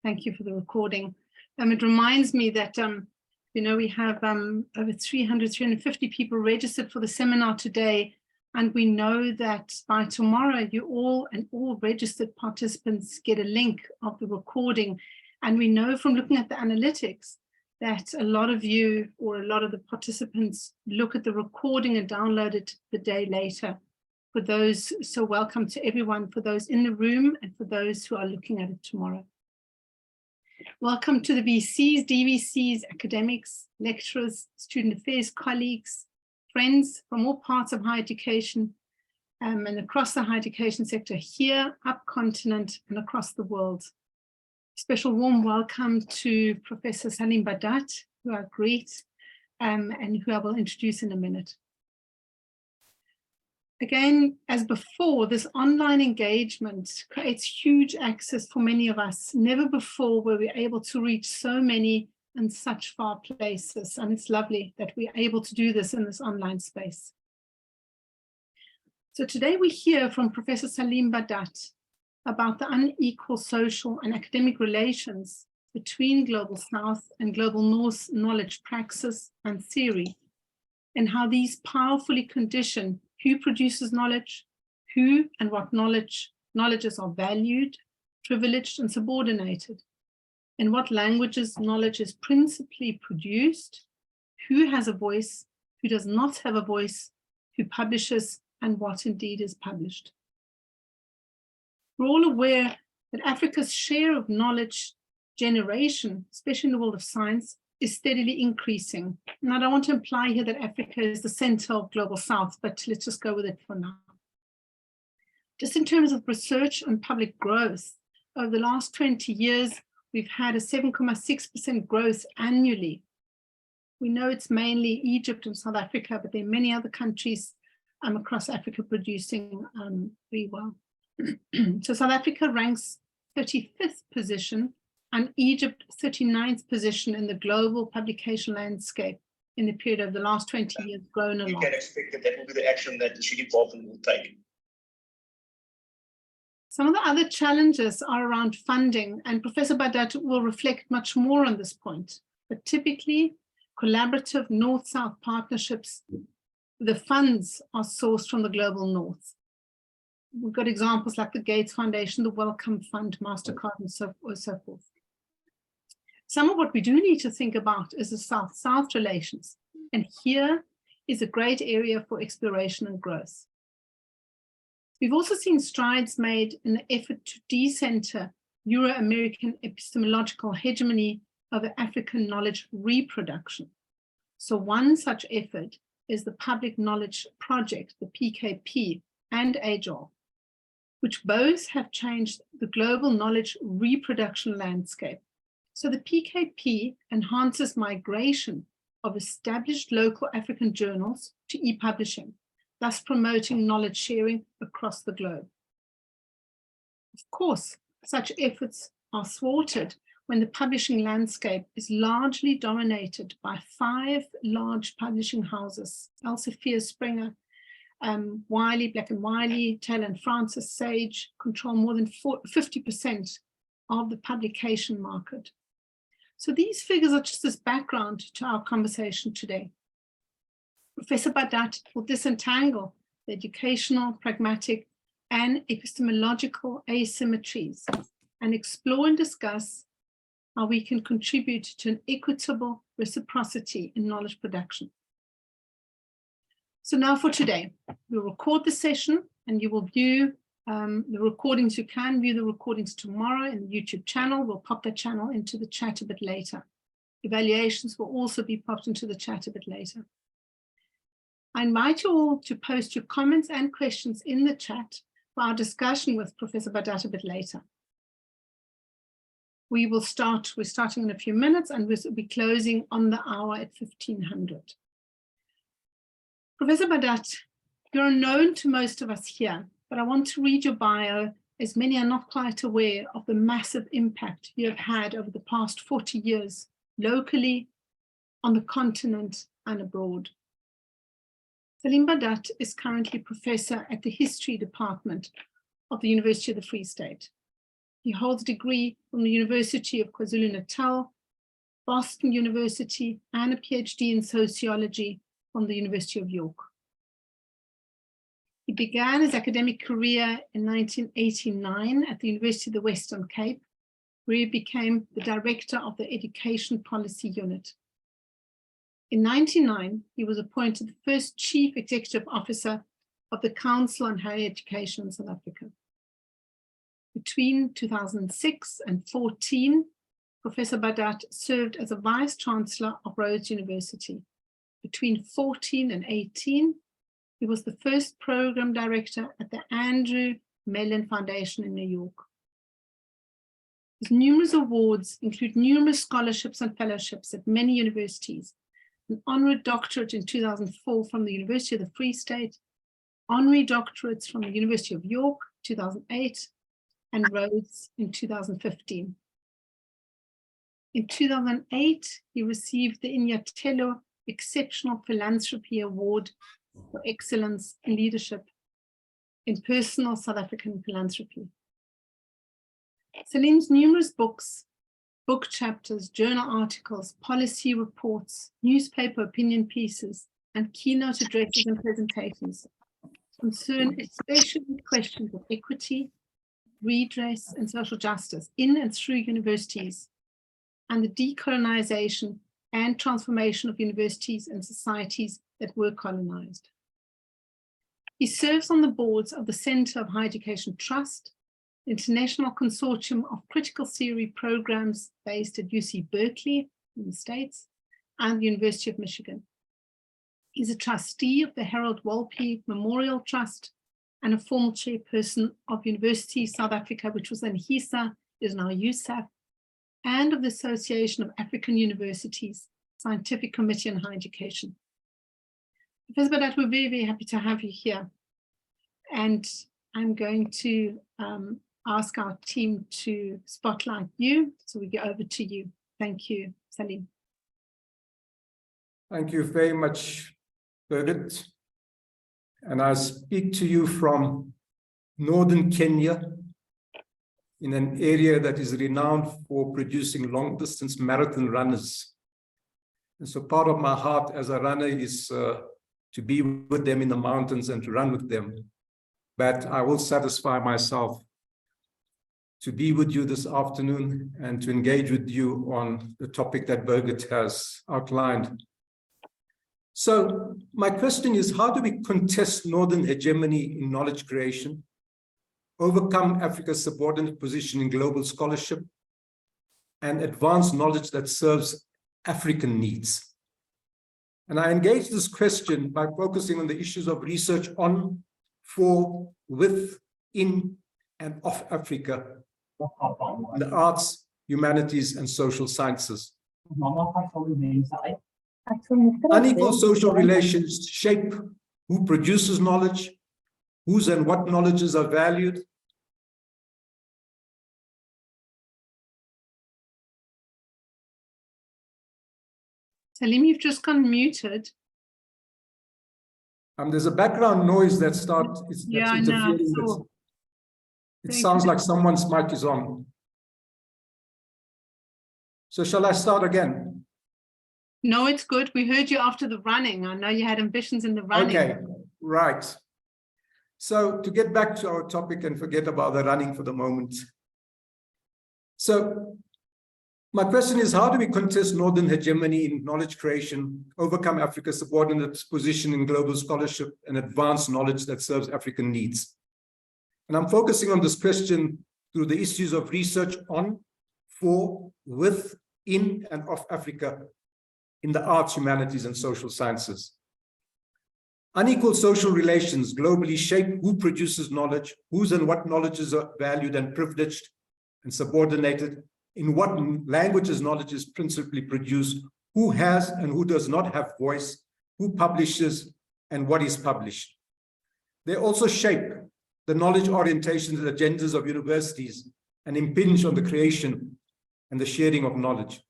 Thank you for the recording. It reminds me that, we have over 350 people registered for the seminar today. And we know that by tomorrow, all registered participants get a link of the recording. And we know from looking at the analytics that a lot of you or a lot of the participants look at the recording and download it the day later. For those, so welcome to everyone, for those in the room and for those who are looking at it tomorrow. Welcome to the VCs, DVCs, academics, lecturers, student affairs colleagues, friends from all parts of higher education and across the higher education sector here, up continent and across the world. Special warm welcome to Professor Saleem Badat, who are great and who I will introduce in a minute. Again, as before, this online engagement creates huge access for many of us. Never before were we able to reach so many and such far places. And it's lovely that we're able to do this in this online space. So today we hear from Professor Saleem Badat about the unequal social and academic relations between Global South and Global North knowledge praxis and theory, and how these powerfully condition who produces knowledge, who and what knowledges are valued, privileged and subordinated, in what languages knowledge is principally produced, who has a voice, who does not have a voice, who publishes, and what indeed is published. We're all aware that Africa's share of knowledge generation, especially in the world of science, is steadily increasing. And I don't want to imply here that Africa is the center of Global South, but let's just go with it for now. Just in terms of research and public growth, over the last 20 years, we've had a 7.6% growth annually. We know it's mainly Egypt and South Africa, but there are many other countries across Africa producing very well. So South Africa ranks 35th position and Egypt 39th position in the global publication landscape in the period of the last 20 years, grown a lot. You can expect that will be the action that the city department will take. Some of the other challenges are around funding, and Professor Badat will reflect much more on this point. But typically, collaborative North-South partnerships, the funds are sourced from the Global North. We've got examples like the Gates Foundation, the Wellcome Fund, MasterCard, and so forth. Some of what we do need to think about is the South-South relations. And here is a great area for exploration and growth. We've also seen strides made in the effort to decenter Euro-American epistemological hegemony over African knowledge reproduction. So one such effort is the Public Knowledge Project, the PKP, and AGEL, which both have changed the global knowledge reproduction landscape. So the PKP enhances migration of established local African journals to e-publishing, thus promoting knowledge sharing across the globe. Of course, such efforts are thwarted when the publishing landscape is largely dominated by 5 large publishing houses: Elsevier, Springer, Wiley, Black & Wiley, Taylor and Francis, Sage, control more than 50% of the publication market. So these figures are just as background to our conversation today. Professor Badat will disentangle the educational, pragmatic, and epistemological asymmetries and explore and discuss how we can contribute to an equitable reciprocity in knowledge production. So now for today, we'll record the session and you will view the recordings. You can view the recordings tomorrow in the YouTube channel. We'll pop that channel into the chat a bit later. Evaluations will also be popped into the chat a bit later. I invite you all to post your comments and questions in the chat for our discussion with Professor Badat a bit later. We're starting in a few minutes and we'll be closing on the hour at 1500. Professor Badat, you're unknown to most of us here, but I want to read your bio, as many are not quite aware of the massive impact you have had over the past 40 years, locally, on the continent, and abroad. Saleem Badat is currently professor at the History Department of the University of the Free State. He holds a degree from the University of KwaZulu-Natal, Boston University, and a PhD in sociology from the University of York. He began his academic career in 1989 at the University of the Western Cape, where he became the director of the Education Policy Unit. In 1999, he was appointed the first Chief Executive Officer of the Council on Higher Education in South Africa. Between 2006 and 2014, Professor Badat served as a Vice-Chancellor of Rhodes University. Between 2014 and 2018, he was the first Program Director at the Andrew Mellon Foundation in New York. His numerous awards include numerous scholarships and fellowships at many universities, an honorary doctorate in 2004 from the University of the Free State, honorary doctorates from the University of York, 2008, and Rhodes in 2015. In 2008, he received the Inyatelo Exceptional Philanthropy Award for Excellence in Leadership in Personal South African Philanthropy. Saleem's numerous books, book chapters, journal articles, policy reports, newspaper opinion pieces, and keynote addresses and presentations concern especially questions of equity, redress, and social justice in and through universities, and the decolonization and transformation of universities and societies that were colonized. He serves on the boards of the Center of Higher Education Trust, International Consortium of Critical Theory Programs based at UC Berkeley in the States, and the University of Michigan. He's a trustee of the Harold Walpe Memorial Trust and a former chairperson of University South Africa, which was then HISA, is now USAF, and of the Association of African Universities Scientific Committee on Higher Education. Professor Badat, we're very, very happy to have you here. And I'm going to ask our team to spotlight you. So we go over to you. Thank you, Saleem. Thank you very much, Birgit. And I speak to you from northern Kenya, in an area that is renowned for producing long-distance marathon runners. And so part of my heart as a runner is to be with them in the mountains and to run with them. But I will satisfy myself to be with you this afternoon and to engage with you on the topic that Birgit has outlined. So my question is, how do we contest Northern hegemony in knowledge creation, overcome Africa's subordinate position in global scholarship, and advance knowledge that serves African needs? And I engage this question by focusing on the issues of research on, for, with, in, and of Africa, in the arts, humanities, and social sciences. Unequal social relations shape who produces knowledge, whose and what knowledges are valued, Saleem, you've just gone muted. There's a background noise that starts. Yeah, I know. It sounds like someone's mic is on. So shall I start again? No, it's good. We heard you after the running. I know you had ambitions in the running. Okay, right. So to get back to our topic and forget about the running for the moment. So my question is, how do we contest Northern hegemony in knowledge creation, overcome Africa's subordinate position in global scholarship, and advance knowledge that serves African needs? And I'm focusing on this question through the issues of research on, for, with, in, and of Africa in the arts, humanities, and social sciences. Unequal social relations globally shape who produces knowledge, whose and what knowledges are valued and privileged and subordinated, in what languages knowledge is principally produced, who has and who does not have voice, who publishes and what is published. They also shape the knowledge orientations and agendas of universities and impinge on the creation and the sharing of knowledge.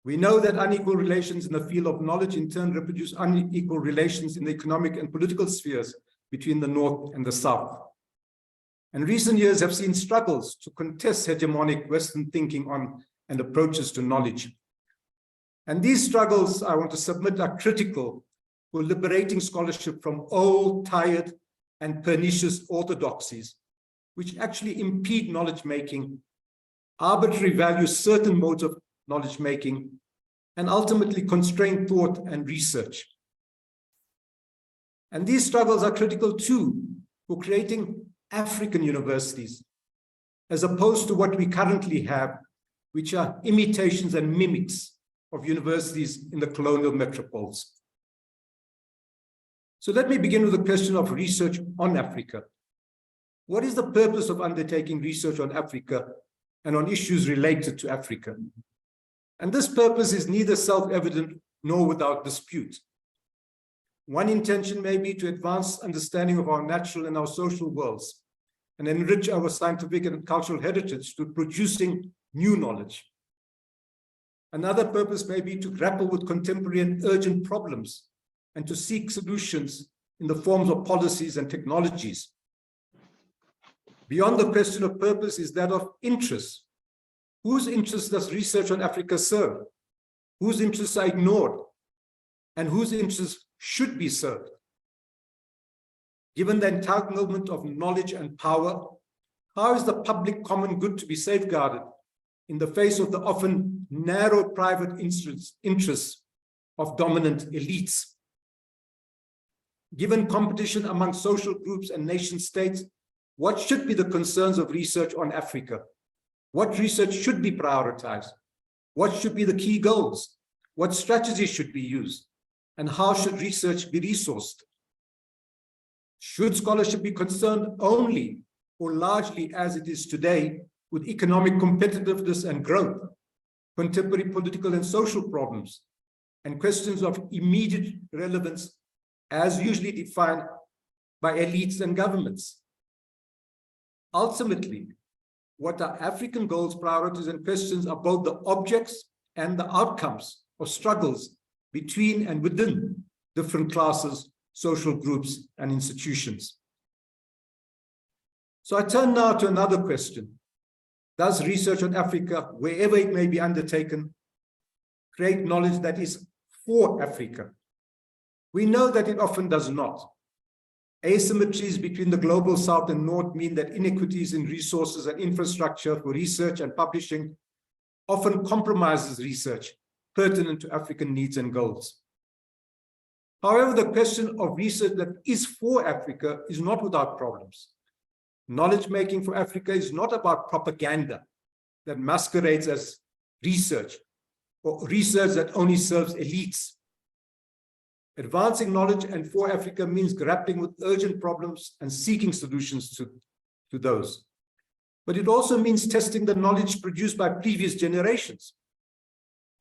We know that unequal relations in the field of knowledge in turn reproduce unequal relations in the economic and political spheres between the North and the South. And recent years have seen struggles to contest hegemonic Western thinking on and approaches to knowledge. And these struggles, I want to submit, are critical for liberating scholarship from old, tired, and pernicious orthodoxies, which actually impede knowledge making, arbitrarily value certain modes of knowledge making, and ultimately constrain thought and research. And these struggles are critical too for creating African universities, as opposed to what we currently have, which are imitations and mimics of universities in the colonial metropoles. So let me begin with the question of research on Africa. What is the purpose of undertaking research on Africa and on issues related to Africa? And this purpose is neither self-evident nor without dispute. One intention may be to advance understanding of our natural and our social worlds and enrich our scientific and cultural heritage through producing new knowledge. Another purpose may be to grapple with contemporary and urgent problems and to seek solutions in the forms of policies and technologies. Beyond the question of purpose is that of interest. Whose interests does research on Africa serve? Whose interests are ignored? And whose interests should be served? Given the entanglement of knowledge and power, how is the public common good to be safeguarded in the face of the often narrow private interests of dominant elites? Given competition among social groups and nation states, what should be the concerns of research on Africa? What research should be prioritized? What should be the key goals? What strategies should be used? And how should research be resourced? Should scholarship be concerned only or largely as it is today with economic competitiveness and growth, contemporary political and social problems, and questions of immediate relevance as usually defined by elites and governments? Ultimately, what are African goals, priorities, and questions are both the objects and the outcomes of struggles between and within different classes, social groups, and institutions. So I turn now to another question. Does research on Africa, wherever it may be undertaken, create knowledge that is for Africa? We know that it often does not. Asymmetries between the global South and North mean that inequities in resources and infrastructure for research and publishing often compromises research pertinent to African needs and goals. However, the question of research that is for Africa is not without problems. Knowledge making for Africa is not about propaganda that masquerades as research or research that only serves elites. Advancing knowledge and for Africa means grappling with urgent problems and seeking solutions to those. But it also means testing the knowledge produced by previous generations.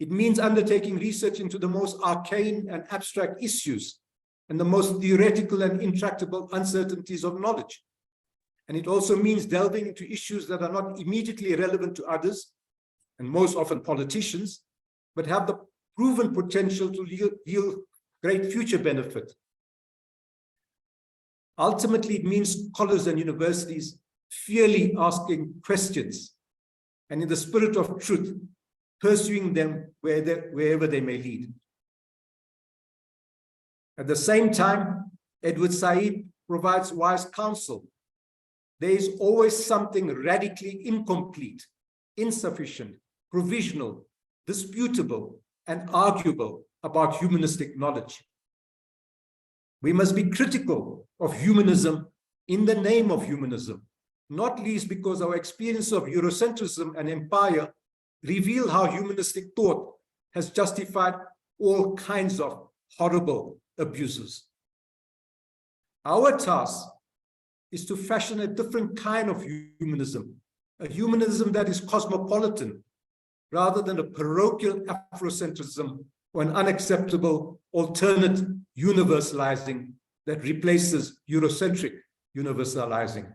It means undertaking research into the most arcane and abstract issues and the most theoretical and intractable uncertainties of knowledge. And it also means delving into issues that are not immediately relevant to others, and most often politicians, but have the proven potential to yield great future benefit. Ultimately, it means colleges and universities fairly asking questions and in the spirit of truth, pursuing them wherever they may lead. At the same time, Edward Said provides wise counsel. There is always something radically incomplete, insufficient, provisional, disputable, and arguable about humanistic knowledge. We must be critical of humanism in the name of humanism, not least because our experience of Eurocentrism and empire reveal how humanistic thought has justified all kinds of horrible abuses. Our task is to fashion a different kind of humanism, a humanism that is cosmopolitan, rather than a parochial Afrocentrism or an unacceptable alternate universalizing that replaces Eurocentric universalizing.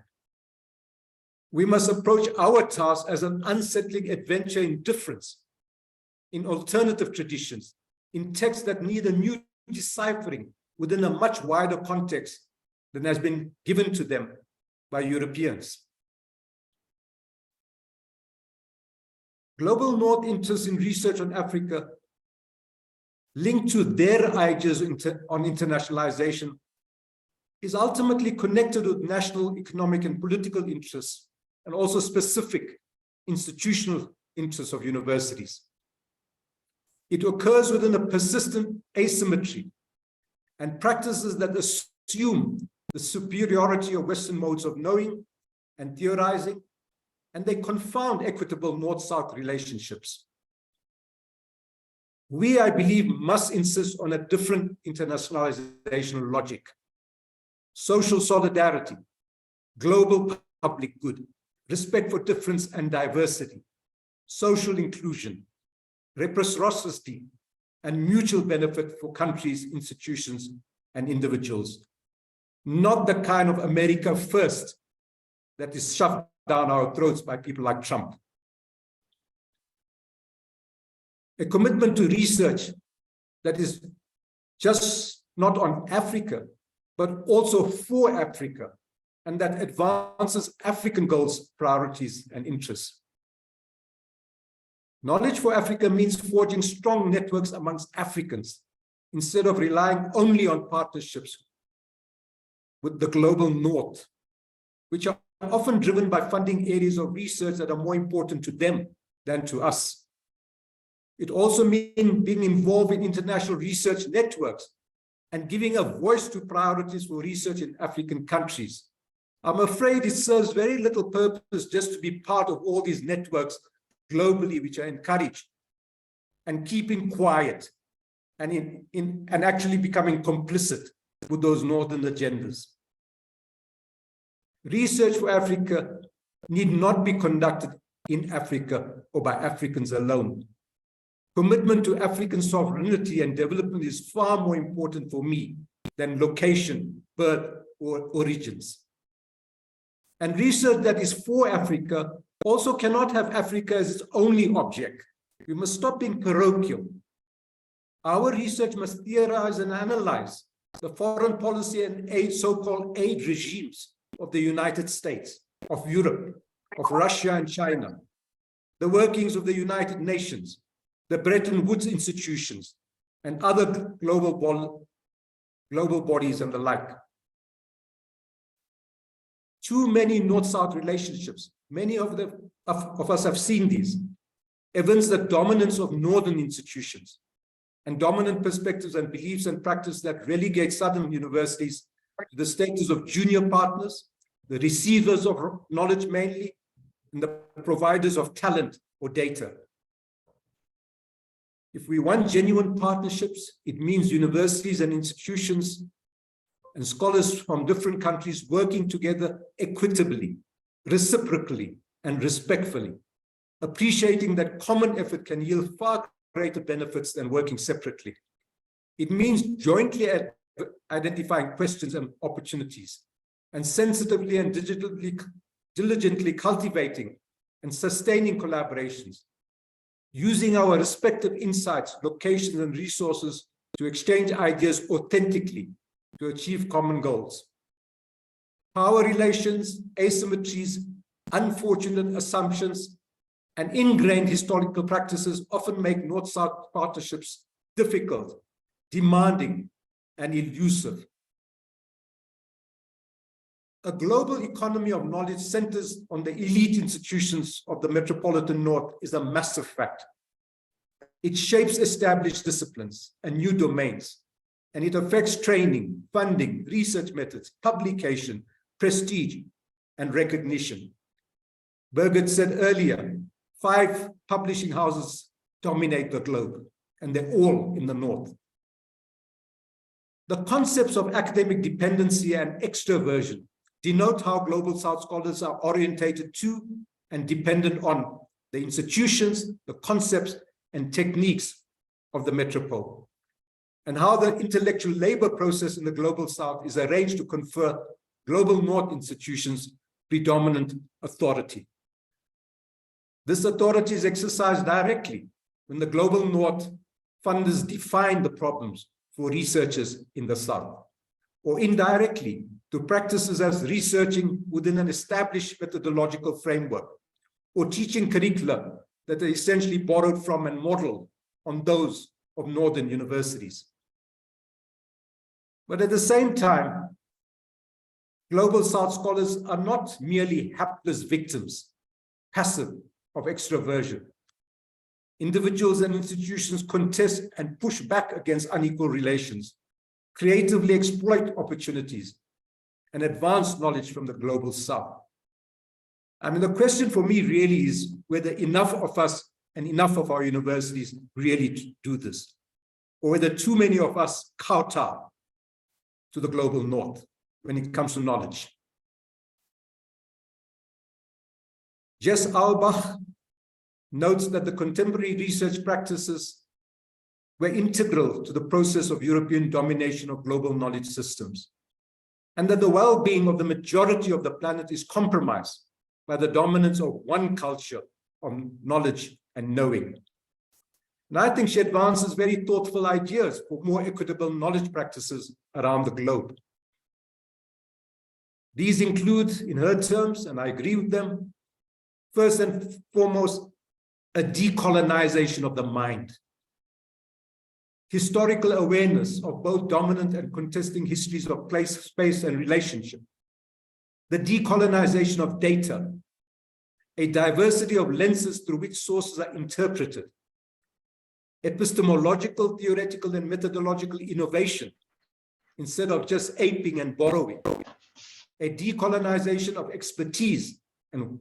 We must approach our task as an unsettling adventure in difference, in alternative traditions, in texts that need a new deciphering within a much wider context than has been given to them by Europeans. Global North interests in research on Africa linked to their ideas on internationalization is ultimately connected with national economic and political interests and also specific institutional interests of universities. It occurs within a persistent asymmetry and practices that assume the superiority of Western modes of knowing and theorizing, and they confound equitable North-South relationships. We, I believe, must insist on a different internationalization logic: social solidarity, global public good, respect for difference and diversity, social inclusion, reciprocity, and mutual benefit for countries, institutions, and individuals. Not the kind of America first that is shoved down our throats by people like Trump. A commitment to research that is just not on Africa, but also for Africa, and that advances African goals, priorities, and interests. Knowledge for Africa means forging strong networks amongst Africans instead of relying only on partnerships with the global North, which are often driven by funding areas of research that are more important to them than to us. It also means being involved in international research networks and giving a voice to priorities for research in African countries. I'm afraid it serves very little purpose just to be part of all these networks globally, which are encouraged, and keeping quiet and actually becoming complicit with those northern agendas. Research for Africa need not be conducted in Africa or by Africans alone. Commitment to African sovereignty and development is far more important for me than location, birth, or origins. And research that is for Africa also cannot have Africa as its only object. We must stop being parochial. Our research must theorize and analyze the foreign policy and so-called aid regimes of the United States, of Europe, of Russia and China, the workings of the United Nations, the Bretton Woods institutions, and other global bodies and the like. Too many North-South relationships, many of us have seen these, evince the dominance of Northern institutions and dominant perspectives and beliefs and practice that relegate Southern universities to the status of junior partners, the receivers of knowledge mainly, and the providers of talent or data. If we want genuine partnerships, it means universities and institutions and scholars from different countries working together equitably, reciprocally, and respectfully, appreciating that common effort can yield far greater benefits than working separately. It means jointly identifying questions and opportunities, and sensitively and diligently cultivating and sustaining collaborations, using our respective insights, locations, and resources to exchange ideas authentically to achieve common goals. Power relations, asymmetries, unfortunate assumptions, and ingrained historical practices often make North-South partnerships difficult, demanding, and elusive. A global economy of knowledge centers on the elite institutions of the metropolitan North is a massive fact. It shapes established disciplines and new domains, and it affects training, funding, research methods, publication, prestige, and recognition. Birgit said earlier, 5 publishing houses dominate the globe, and they're all in the North. The concepts of academic dependency and extroversion denote how Global South scholars are orientated to and dependent on the institutions, the concepts, and techniques of the metropole, and how the intellectual labor process in the Global South is arranged to confer Global North institutions predominant authority. This authority is exercised directly when the Global North funders define the problems for researchers in the South, or indirectly to practices as researching within an established methodological framework, or teaching curricula that are essentially borrowed from and modeled on those of northern universities. But at the same time, Global South scholars are not merely hapless victims, passive of extraversion. Individuals and institutions contest and push back against unequal relations, creatively exploit opportunities, and advance knowledge from the Global South. I mean, the question for me really is whether enough of us and enough of our universities really do this, or whether too many of us kowtow to the global north when it comes to knowledge. Jess Albach notes that the contemporary research practices were integral to the process of European domination of global knowledge systems, and that the well-being of the majority of the planet is compromised by the dominance of one culture of knowledge and knowing. And I think she advances very thoughtful ideas for more equitable knowledge practices around the globe. These include, in her terms, and I agree with them, first and foremost, a decolonization of the mind. Historical awareness of both dominant and contesting histories of place, space, and relationship. The decolonization of data, a diversity of lenses through which sources are interpreted. Epistemological, theoretical, and methodological innovation, instead of just aping and borrowing. A decolonization of expertise and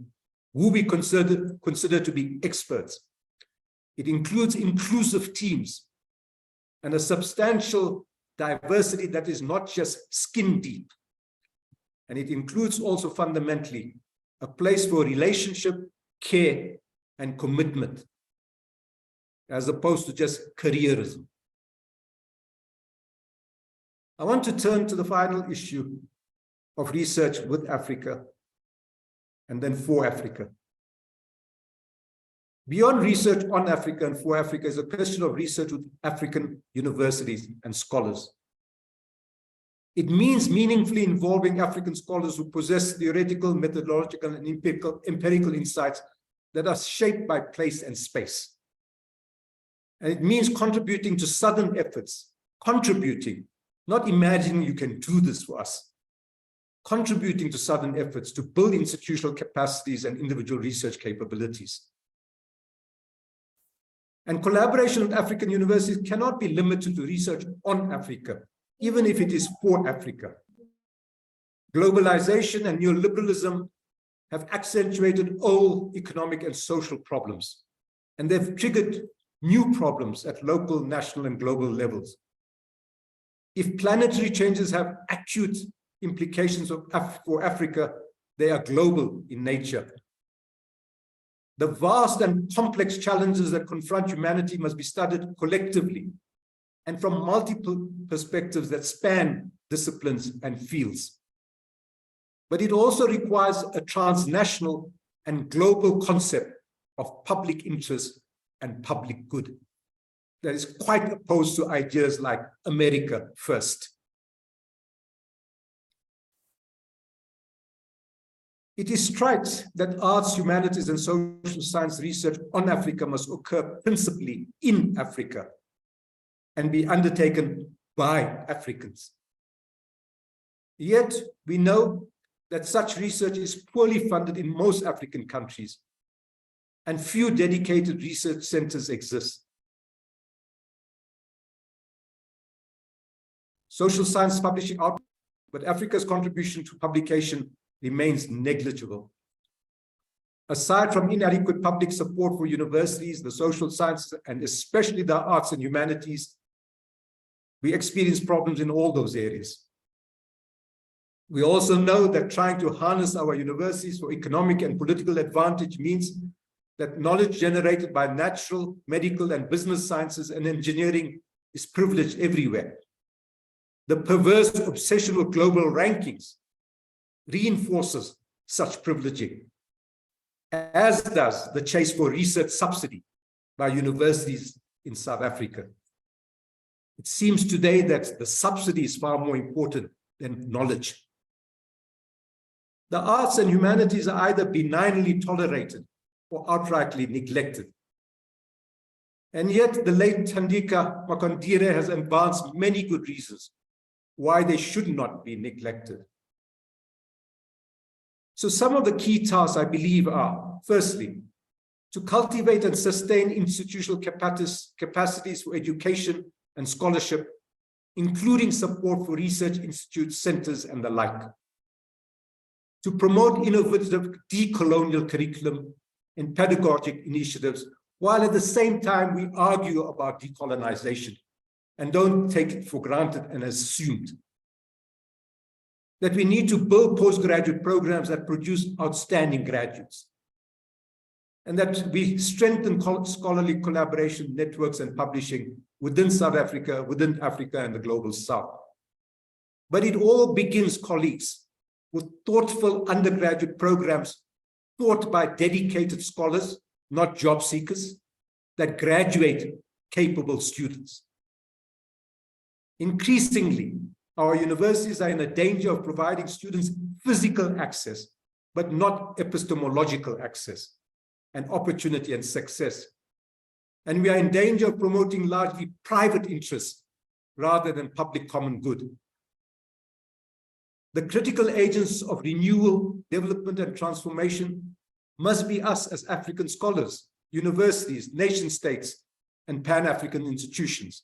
who we consider to be experts. It includes inclusive teams and a substantial diversity that is not just skin deep. And it includes also fundamentally a place for relationship, care, and commitment, as opposed to just careerism. I want to turn to the final issue of research with Africa and then for Africa. Beyond research on Africa and for Africa is a question of research with African universities and scholars. It means meaningfully involving African scholars who possess theoretical, methodological, and empirical insights that are shaped by place and space. And it means contributing to Southern efforts, not imagining you can do this for us, contributing to Southern efforts to build institutional capacities and individual research capabilities. And collaboration with African universities cannot be limited to research on Africa, even if it is for Africa. Globalization and neoliberalism have accentuated old economic and social problems, and they've triggered new problems at local, national, and global levels. If planetary changes have acute implications for Africa, they are global in nature. The vast and complex challenges that confront humanity must be studied collectively and from multiple perspectives that span disciplines and fields. But it also requires a transnational and global concept of public interest and public good that is quite opposed to ideas like America first. It is strikes that arts, humanities, and social science research on Africa must occur principally in Africa and be undertaken by Africans. Yet we know that such research is poorly funded in most African countries, and few dedicated research centers exist. Social science publishing out, but Africa's contribution to publication remains negligible. Aside from inadequate public support for universities, the social sciences, and especially the arts and humanities, we experience problems in all those areas. We also know that trying to harness our universities for economic and political advantage means that knowledge generated by natural, medical, and business sciences and engineering is privileged everywhere. The perverse obsession with global rankings reinforces such privileging, as does the chase for research subsidy by universities in South Africa. It seems today that the subsidy is far more important than knowledge. The arts and humanities are either benignly tolerated or outrightly neglected And yet the late Thandika Makondire has advanced many good reasons why they should not be neglected. So some of the key tasks, I believe, are, firstly, to cultivate and sustain institutional capacities for education and scholarship, including support for research institutes, centers, and the like. To promote innovative decolonial curriculum and pedagogic initiatives, while at the same time we argue about decolonization and don't take it for granted and assumed. That we need to build postgraduate programs that produce outstanding graduates. And that we strengthen scholarly collaboration networks and publishing within South Africa, within Africa and the global South. But it all begins, colleagues, with thoughtful undergraduate programs taught by dedicated scholars, not job seekers, that graduate capable students. Increasingly, our universities are in a danger of providing students physical access, but not epistemological access and opportunity and success. And we are in danger of promoting largely private interests rather than public common good. The critical agents of renewal, development, and transformation must be us as African scholars, universities, nation states, and Pan-African institutions.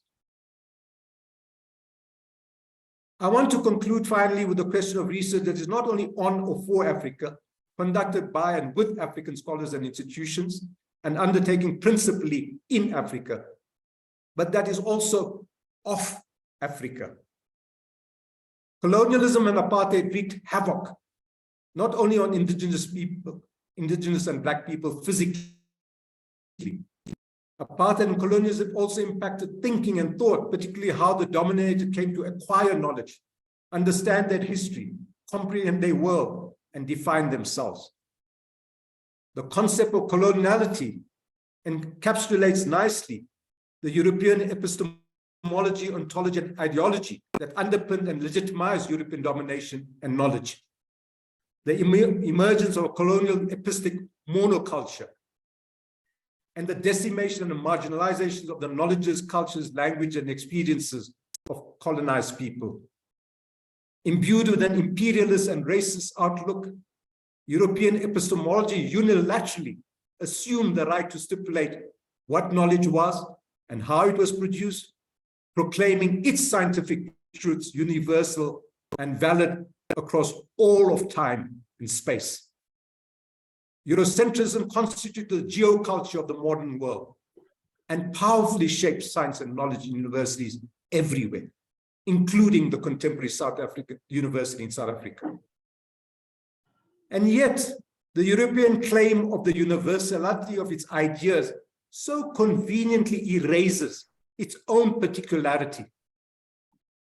I want to conclude finally with the question of research that is not only on or for Africa, conducted by and with African scholars and institutions, and undertaken principally in Africa, but that is also of Africa. Colonialism and apartheid wreaked havoc, not only on indigenous people, indigenous and Black people physically. Apartheid and colonialism also impacted thinking and thought, particularly how the dominated came to acquire knowledge, understand their history, comprehend their world, and define themselves. The concept of coloniality encapsulates nicely the European epistemology, ontology, and ideology that underpinned and legitimized European domination and knowledge. The emergence of a colonial epistic monoculture, and the decimation and marginalization of the knowledges, cultures, language, and experiences of colonized people. Imbued with an imperialist and racist outlook, European epistemology unilaterally assumed the right to stipulate what knowledge was and how it was produced, proclaiming its scientific truths universal and valid across all of time and space. Eurocentrism constituted the geoculture of the modern world and powerfully shaped science and knowledge in universities everywhere, including the contemporary South African University in South Africa. And yet, the European claim of the universality of its ideas so conveniently erases its own particularity.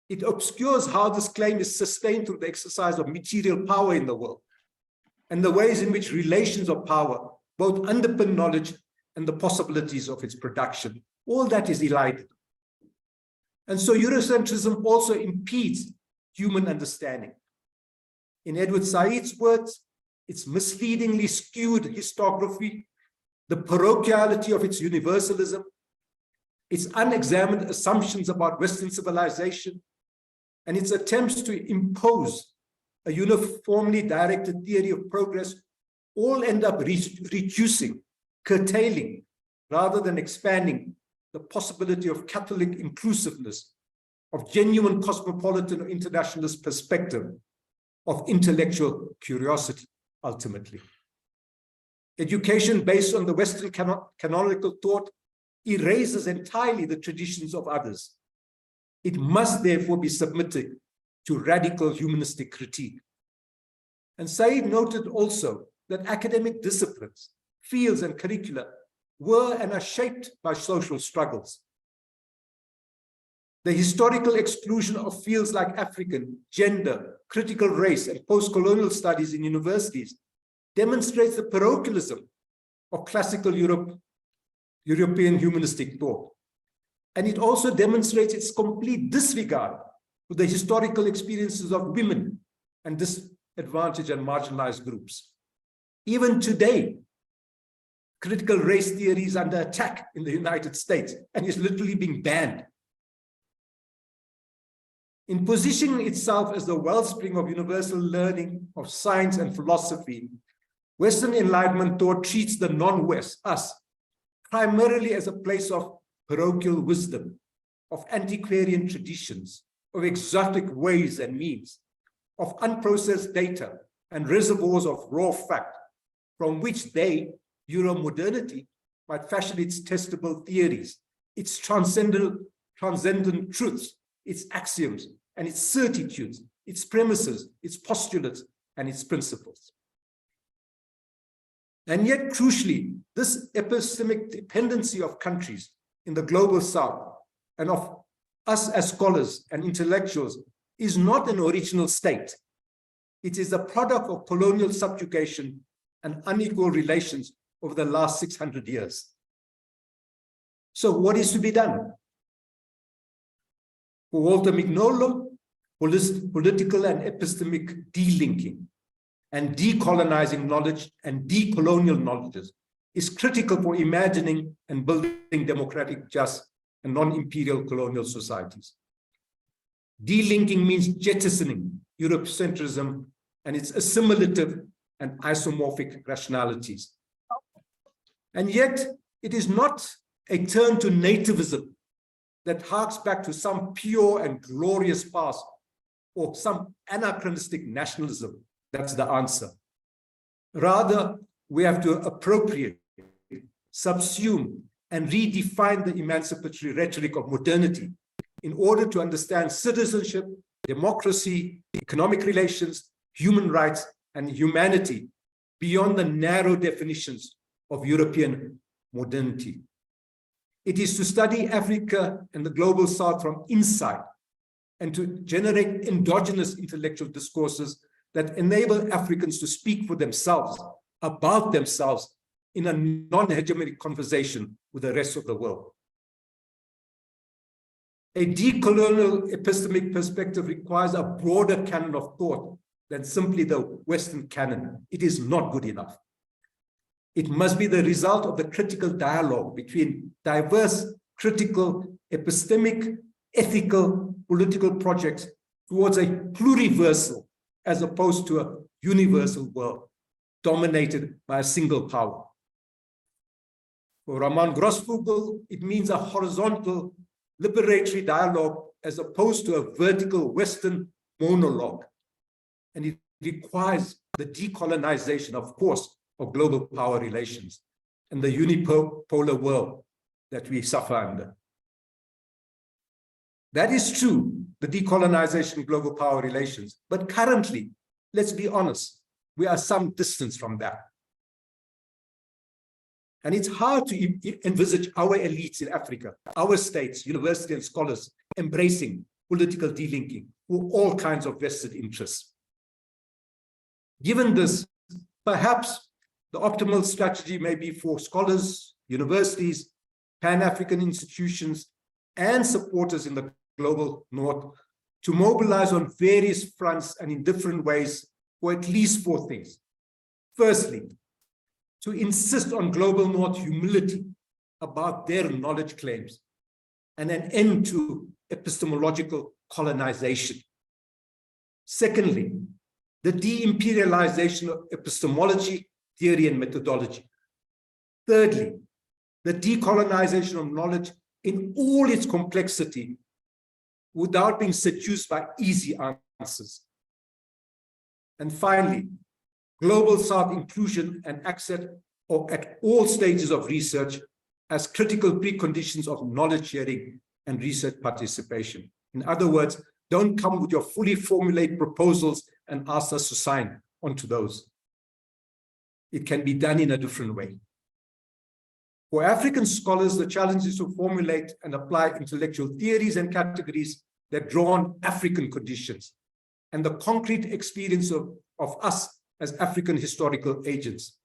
It obscures how this claim is sustained through the exercise of material power in the world, and the ways in which relations of power both underpin knowledge and the possibilities of its production. All that is elided. And so Eurocentrism also impedes human understanding. In Edward Said's words, its misleadingly skewed historiography, the parochiality of its universalism, its unexamined assumptions about Western civilization, and its attempts to impose a uniformly directed theory of progress all end up reducing, curtailing, rather than expanding the possibility of Catholic inclusiveness, of genuine cosmopolitan or internationalist perspective, of intellectual curiosity, ultimately. Education based on the Western canonical thought erases entirely the traditions of others. It must therefore be submitted to radical humanistic critique. And Said noted also that academic disciplines, fields, and curricula were and are shaped by social struggles. The historical exclusion of fields like African, gender, critical race, and post-colonial studies in universities demonstrates the parochialism of classical European humanistic thought. And it also demonstrates its complete disregard for the historical experiences of women and disadvantaged and marginalized groups. Even today, Critical race theory is under attack in the United States and is literally being banned. In positioning itself as the wellspring of universal learning of science and philosophy, Western Enlightenment thought treats the non-West, us, primarily as a place of parochial wisdom, of antiquarian traditions, of exotic ways and means, of unprocessed data and reservoirs of raw fact, from which they, Euromodernity, might fashion its testable theories, its transcendent truths, its axioms and its certitudes, its premises, its postulates, and its principles. And yet, crucially, this epistemic dependency of countries in the global south and of us as scholars and intellectuals is not an original state. It is the product of colonial subjugation and unequal relations over the last 600 years. So what is to be done? For Walter Mignolo, political and epistemic delinking and decolonizing knowledge and decolonial knowledges is critical for imagining and building democratic, just, and non-imperial colonial societies. Delinking means jettisoning Eurocentrism and its assimilative and isomorphic rationalities. And yet, it is not a turn to nativism that harks back to some pure and glorious past or some anachronistic nationalism that's the answer. Rather, we have to appropriate, subsume, and redefine the emancipatory rhetoric of modernity in order to understand citizenship, democracy, economic relations, human rights, and humanity beyond the narrow definitions of European modernity. It is to study Africa and the global south from inside and to generate endogenous intellectual discourses that enable Africans to speak for themselves, about themselves, in a non-hegemonic conversation with the rest of the world. A decolonial epistemic perspective requires a broader canon of thought than simply the Western canon. It is not good enough. It must be the result of the critical dialogue between diverse, critical, epistemic, ethical, political projects towards a pluriversal as opposed to a universal world dominated by a single power. For Ramon Grossvogel, it means a horizontal liberatory dialogue as opposed to a vertical Western monologue. And it requires the decolonization, of course, of global power relations and the unipolar world that we suffer under. That is true, the decolonization of global power relations. But currently, let's be honest, we are some distance from that. And it's hard to envisage our elites in Africa, our states, university and scholars embracing political delinking for all kinds of vested interests. Given this, perhaps the optimal strategy may be for scholars, universities, Pan-African institutions, and supporters in the global north to mobilize on various fronts and in different ways for at least four things. Firstly, to insist on global north humility about their knowledge claims and an end to epistemological colonization. Secondly, the de-imperialization of epistemology, theory, and methodology. Thirdly, the decolonization of knowledge in all its complexity without being seduced by easy answers. And finally, global South inclusion and access at all stages of research as critical preconditions of knowledge sharing and research participation. In other words, don't come with your fully formulated proposals and ask us to sign onto those. It can be done in a different way. For African scholars, the challenge is to formulate and apply intellectual theories and categories that draw on African conditions and the concrete experience of us as African historical agents.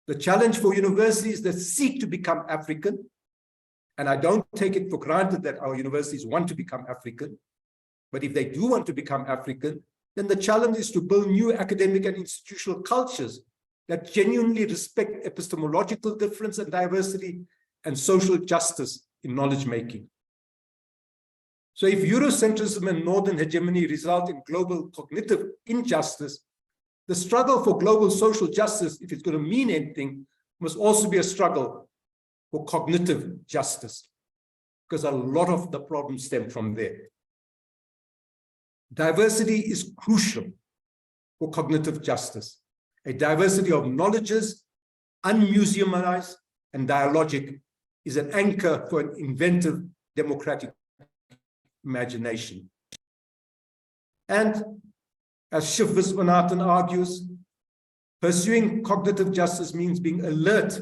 The challenge for universities that seek to become African, and I don't take it for granted that our universities want to become African, but if they do want to become African, then the challenge is to build new academic and institutional cultures that genuinely respect epistemological difference and diversity and social justice in knowledge making. So if Eurocentrism and Northern hegemony result in global cognitive injustice, the struggle for global social justice, if it's going to mean anything, must also be a struggle for cognitive justice, because a lot of the problems stem from there. Diversity is crucial for cognitive justice. A diversity of knowledges, unmuseumized and dialogic, is an anchor for an inventive democratic imagination. And as Shiv Viswanathan argues, pursuing cognitive justice means being alert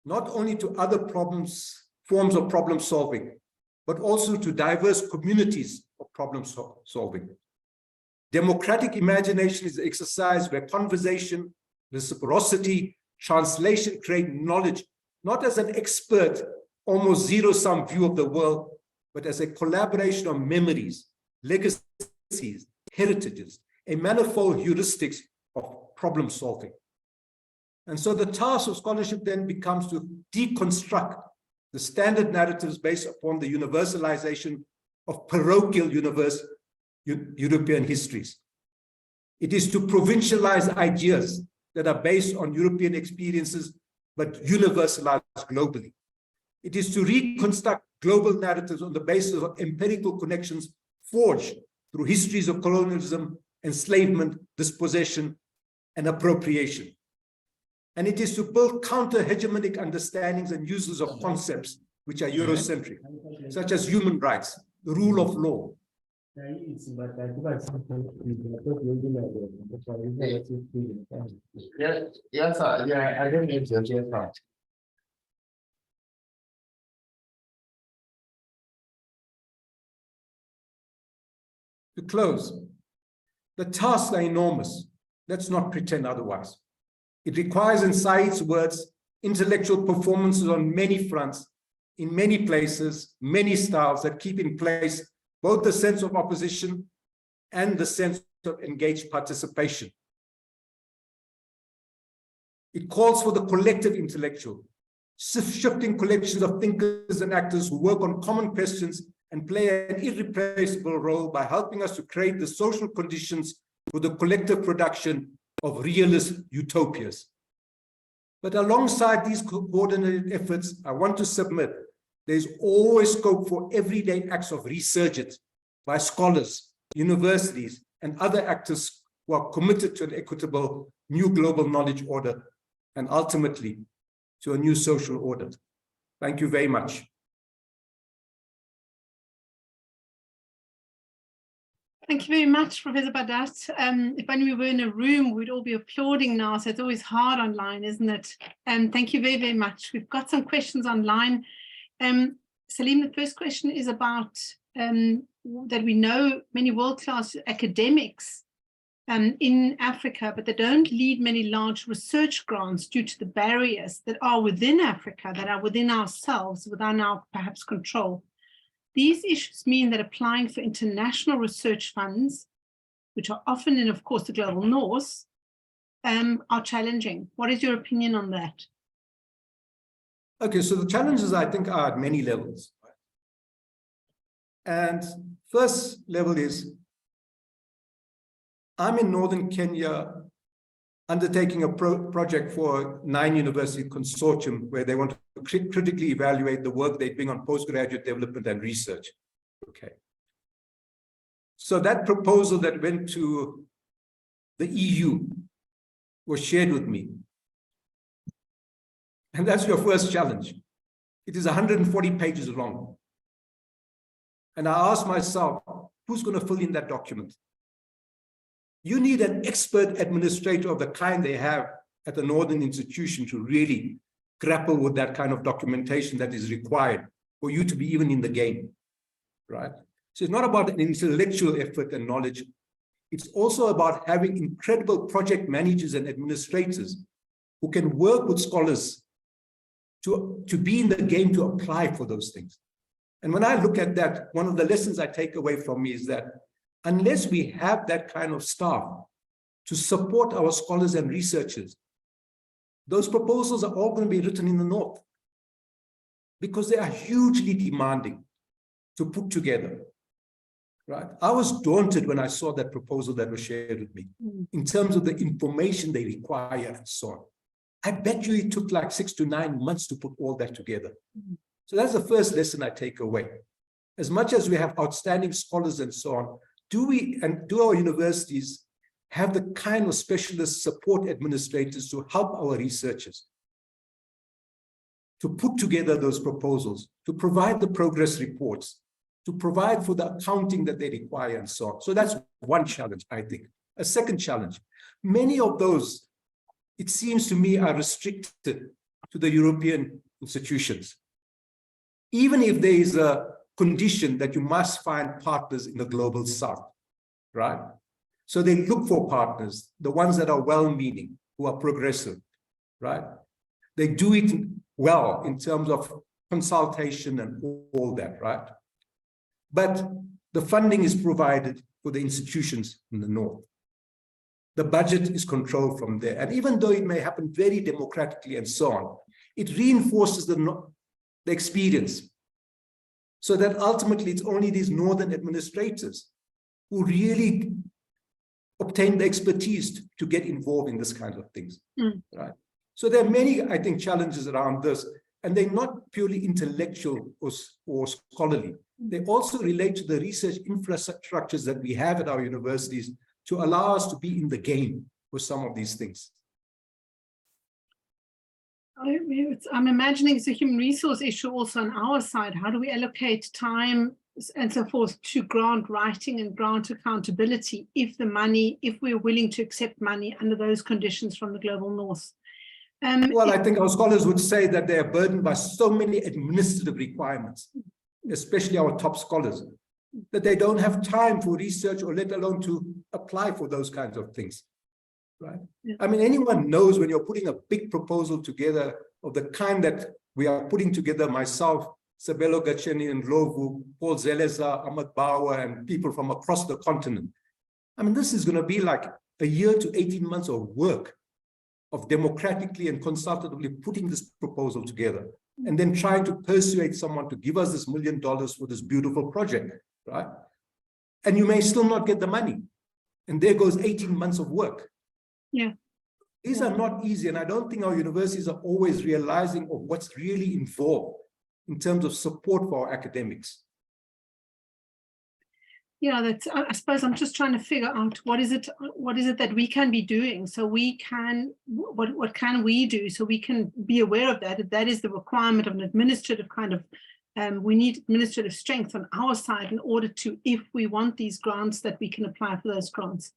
not only to other forms of problem solving, but also to diverse communities of problem solving. Democratic imagination is an exercise where conversation, reciprocity, translation create knowledge, not as an expert, almost zero-sum view of the world, but as a collaboration of memories, legacies, heritages, a manifold heuristics of problem solving. And so the task of scholarship then becomes to deconstruct the standard narratives based upon the universalization of parochial European histories. It is to provincialize ideas that are based on European experiences, but universalized globally. It is to reconstruct global narratives on the basis of empirical connections forged through histories of colonialism, enslavement, dispossession, and appropriation. And it is to build counter-hegemonic understandings and uses of concepts which are Eurocentric, such as human rights, the rule of law. Yes, sir. Yeah, I didn't use your part. To close, the tasks are enormous. Let's not pretend otherwise. It requires, in Said's words, intellectual performances on many fronts, in many places, many styles that keep in place both the sense of opposition and the sense of engaged participation. It calls for the collective intellectual, shifting collections of thinkers and actors who work on common questions and play an irreplaceable role by helping us to create the social conditions for the collective production of realist utopias. But alongside these coordinated efforts, I want to submit there's always scope for everyday acts of resurgence by scholars, universities, and other actors who are committed to an equitable new global knowledge order and ultimately to a new social order. Thank you very much. Thank you very much, Professor Badat. If only we were in a room, we'd all be applauding now, so it's always hard online, isn't it? Thank you very, very much. We've got some questions online. Saleem, the first question is about that we know many world-class academics in Africa, but they don't lead many large research grants due to the barriers that are within Africa, that are within ourselves, within our perhaps control. These issues mean that applying for international research funds, which are often in, of course, the global north, are challenging. What is your opinion on that? Okay, so the challenges, I think, are at many levels. And first level is, I'm in northern Kenya undertaking a project for 9 university consortium where they want to critically evaluate the work they bring on postgraduate development and research. Okay. So that proposal that went to the EU was shared with me. And that's your first challenge. It is 140 pages long. And I asked myself, who's going to fill in that document? You need an expert administrator of the kind they have at the Northern institution to really grapple with that kind of documentation that is required for you to be even in the game, right? So it's not about an intellectual effort and knowledge. It's also about having incredible project managers and administrators who can work with scholars to be in the game to apply for those things. And when I look at that, one of the lessons I take away from me is that unless we have that kind of staff to support our scholars and researchers those proposals are all going to be written in the North because they are hugely demanding to put together, right? I was daunted when I saw that proposal that was shared with me in terms of the information they require and so on. I bet you it took like 6 to 9 months to put all that together. So that's the first lesson I take away. As much as we have outstanding scholars and so on, do our universities have the kind of specialist support administrators to help our researchers to put together those proposals, to provide the progress reports, to provide for the accounting that they require and so on. So that's one challenge, I think. A second challenge, many of those, it seems to me, are restricted to the European institutions. Even if there is a condition that you must find partners in the global south, right? So they look for partners, the ones that are well-meaning, who are progressive, right? They do it well in terms of consultation and all that, right? But the funding is provided for the institutions in the North. The budget is controlled from there. And even though it may happen very democratically and so on, it reinforces the experience. So that ultimately it's only these Northern administrators who really obtain the expertise to get involved in this kind of things, right? So there are many, I think, challenges around this, and they're not purely intellectual or scholarly. They also relate to the research infrastructures that we have at our universities to allow us to be in the game with some of these things. I'm imagining it's a human resource issue also on our side. How do we allocate time and so forth to grant writing and grant accountability if we're willing to accept money under those conditions from the global North? Well, I think our scholars would say that they are burdened by so many administrative requirements, especially our top scholars, that they don't have time for research or let alone to apply for those kinds of things, right? Yeah. I mean, anyone knows when you're putting a big proposal together of the kind that we are putting together, myself, Sabelo Gacheni and Lovu, Paul Zeleza, Ahmad Bauer, and people from across the continent. I mean, this is going to be like a year to 18 months of work of democratically and consultatively putting this proposal together and then trying to persuade someone to give us this $1 million for this beautiful project, right? And you may still not get the money. And there goes 18 months of work. Yeah. These are not easy. And I don't think our universities are always realizing of what's really involved in terms of support for our academics. Yeah, I suppose I'm just trying to figure out what is it that we can be doing so we can, what can we do so we can be aware of that, if that is the requirement of an administrative kind of, we need administrative strength on our side in order to, if we want these grants, that we can apply for those grants.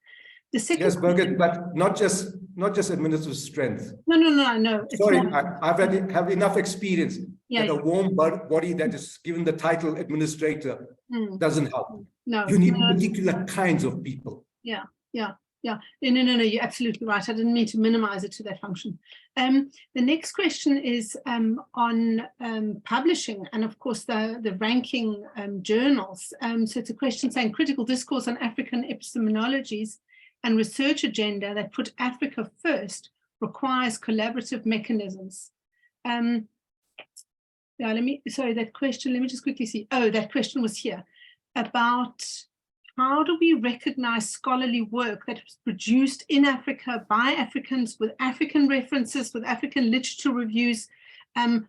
The second, yes, Birgit, but not just administrative strength. No. Sorry, I've have enough experience that a warm body that is given the title administrator doesn't help. No, you need particular kinds of people. Yeah. No, you're absolutely right. I didn't mean to minimize it to that function. The next question is on publishing and, of course, the ranking journals. So it's a question saying critical discourse on African epistemologies and research agenda that put Africa first requires collaborative mechanisms. Yeah, that question, let me just quickly see. Oh, that question was here about how do we recognize scholarly work that was produced in Africa by Africans with African references, with African literature reviews, and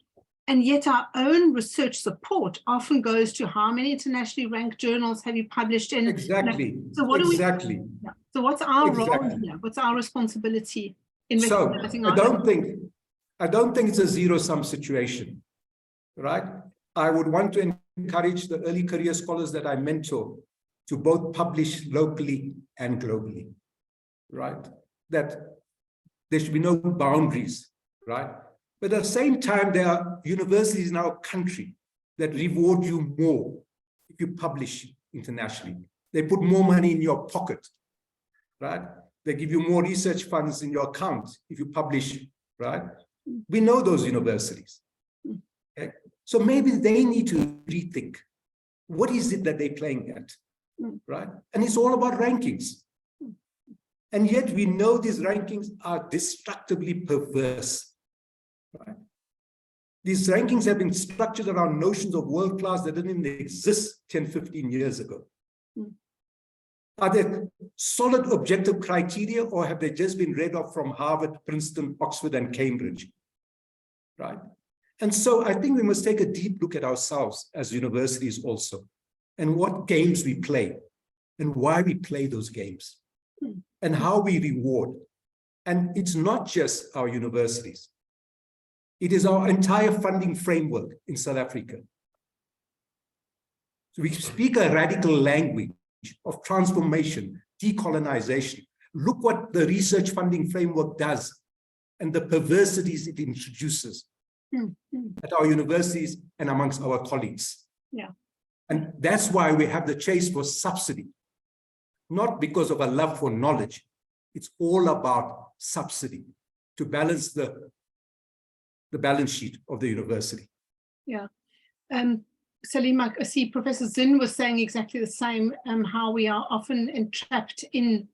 yet our own research support often goes to how many internationally ranked journals have you published in? Exactly. So what exactly. do we? Yeah. So what's our role here? What's our responsibility in recognizing our? I don't think it's a zero-sum situation, right? I would want to encourage the early career scholars that I mentor to both publish locally and globally, right? That there should be no boundaries, right? But at the same time, there are universities in our country that reward you more if you publish internationally. They put more money in your pocket, right? They give you more research funds in your account if you publish, right? We know those universities. Okay? So maybe they need to rethink what is it that they're playing at, right? And it's all about rankings. And yet we know these rankings are destructively perverse. right? These rankings have been structured around notions of world class that didn't even exist 10, 15 years ago. Are there solid objective criteria, or have they just been read off from Harvard, Princeton, Oxford, and Cambridge? Right? And so I think we must take a deep look at ourselves as universities also, and what games we play, and why we play those games, and how we reward. And it's not just our universities. It is our entire funding framework in South Africa. So we speak a radical language of transformation, decolonization. Look what the research funding framework does and the perversities it introduces at our universities and amongst our colleagues. Yeah. And that's why we have the chase for subsidy, not because of a love for knowledge. It's all about subsidy to balance the balance sheet of the university. Yeah. Saleem, I see Professor Zinn was saying exactly the same, how we are often entrapped in,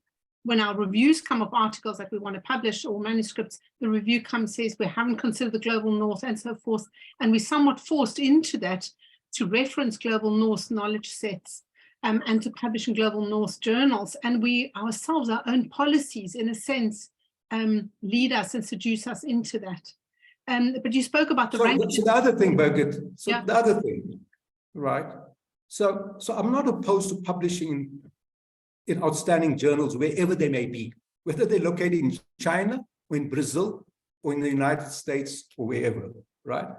when our reviews come of articles that we want to publish or manuscripts, the review comes, says we haven't considered the global north and so forth. And we're somewhat forced into that to reference global north knowledge sets and to publish in global north journals. And we ourselves, our own policies, in a sense, lead us and seduce us into that. But you spoke about the ranking. So the other thing, Birgit, the other thing, right? So I'm not opposed to publishing in outstanding journals wherever they may be, whether they're located in China or in Brazil or in the United States or wherever, right?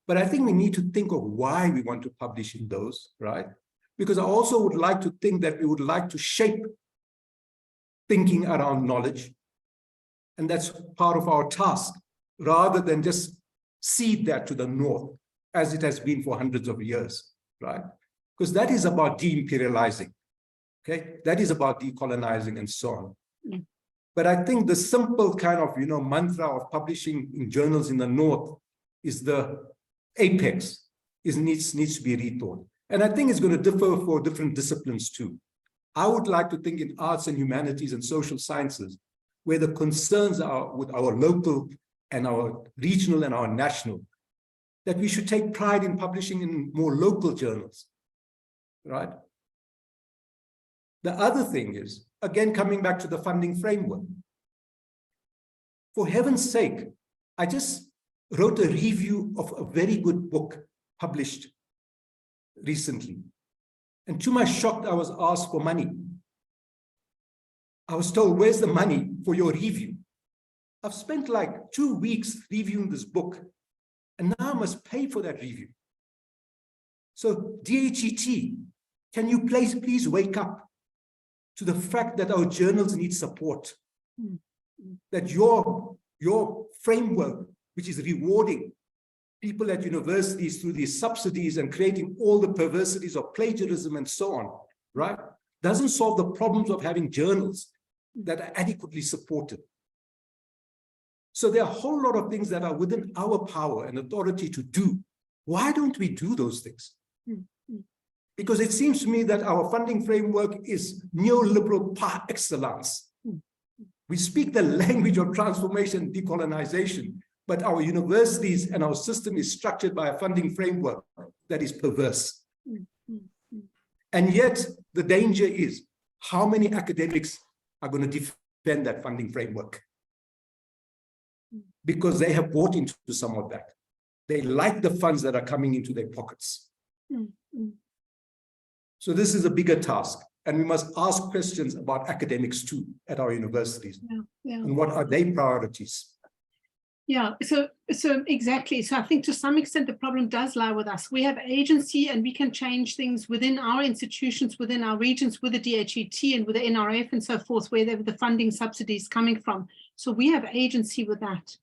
But I think we need to think of why we want to publish in those, right? Because I also would like to think that we would like to shape thinking around knowledge. And that's part of our task, rather than just cede that to the North, as it has been for hundreds of years, right? Because that is about de-imperializing, okay? That is about decolonizing and so on. But I think the simple kind of, mantra of publishing in journals in the North is the apex, needs to be rethought. And I think it's going to differ for different disciplines too. I would like to think in arts and humanities and social sciences, where the concerns are with our local and our regional and our national, that we should take pride in publishing in more local journals, right? The other thing is, again, coming back to the funding framework. For heaven's sake, I just wrote a review of a very good book published recently. And to my shock, I was asked for money. I was told, where's the money for your review? I've spent like 2 weeks reviewing this book, and now I must pay for that review. So DHET, can you please wake up to the fact that our journals need support, that your framework, which is rewarding people at universities through these subsidies and creating all the perversities of plagiarism and so on, right, doesn't solve the problems of having journals that are adequately supported. So there are a whole lot of things that are within our power and authority to do. Why don't we do those things? Because it seems to me that our funding framework is neoliberal par excellence. We speak the language of transformation, decolonization, but our universities and our system is structured by a funding framework that is perverse. And yet the danger is, how many academics are going to defend that funding framework? Because they have bought into some of that. They like the funds that are coming into their pockets. So this is a bigger task, and we must ask questions about academics too at our universities. And what are their priorities? Yeah, so exactly. So I think to some extent the problem does lie with us. We have agency and we can change things within our institutions, within our regions, with the DHET and with the NRF and so forth, wherever the funding subsidy is coming from. So we have agency with that.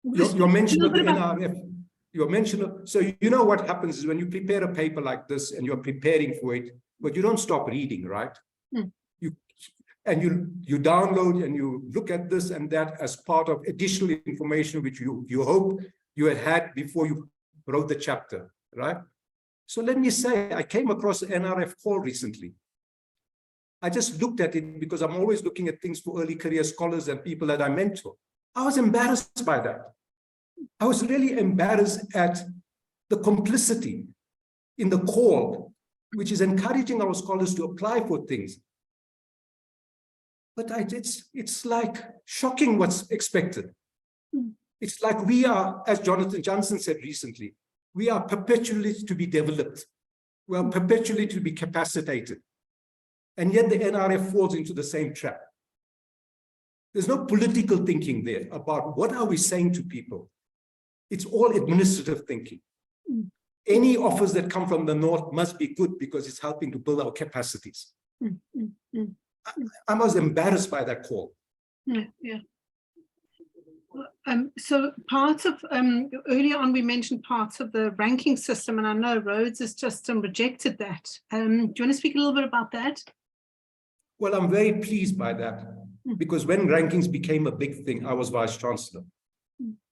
Your mention of the NRF, your mention of, so you know what happens is when you prepare a paper like this and you're preparing for it, but you don't stop reading, right? You download and you look at this and that as part of additional information which you hope you had before you wrote the chapter, right? So let me say, I came across an NRF call recently. I just looked at it because I'm always looking at things for early career scholars and people that I mentor. I was embarrassed by that. I was really embarrassed at the complicity in the call, which is encouraging our scholars to apply for things. But it's like shocking what's expected. It's like we are, as Jonathan Johnson said recently, we are perpetually to be developed. We are perpetually to be capacitated. And yet the NRF falls into the same trap. There's no political thinking there about what are we saying to people. It's all administrative thinking. Any offers that come from the North must be good because it's helping to build our capacities. I was embarrassed by that call. Yeah. So parts of, earlier on we mentioned parts of the ranking system, and I know Rhodes has just rejected that. Do you want to speak a little bit about that? Well, I'm very pleased by that, because when rankings became a big thing, I was Vice-Chancellor.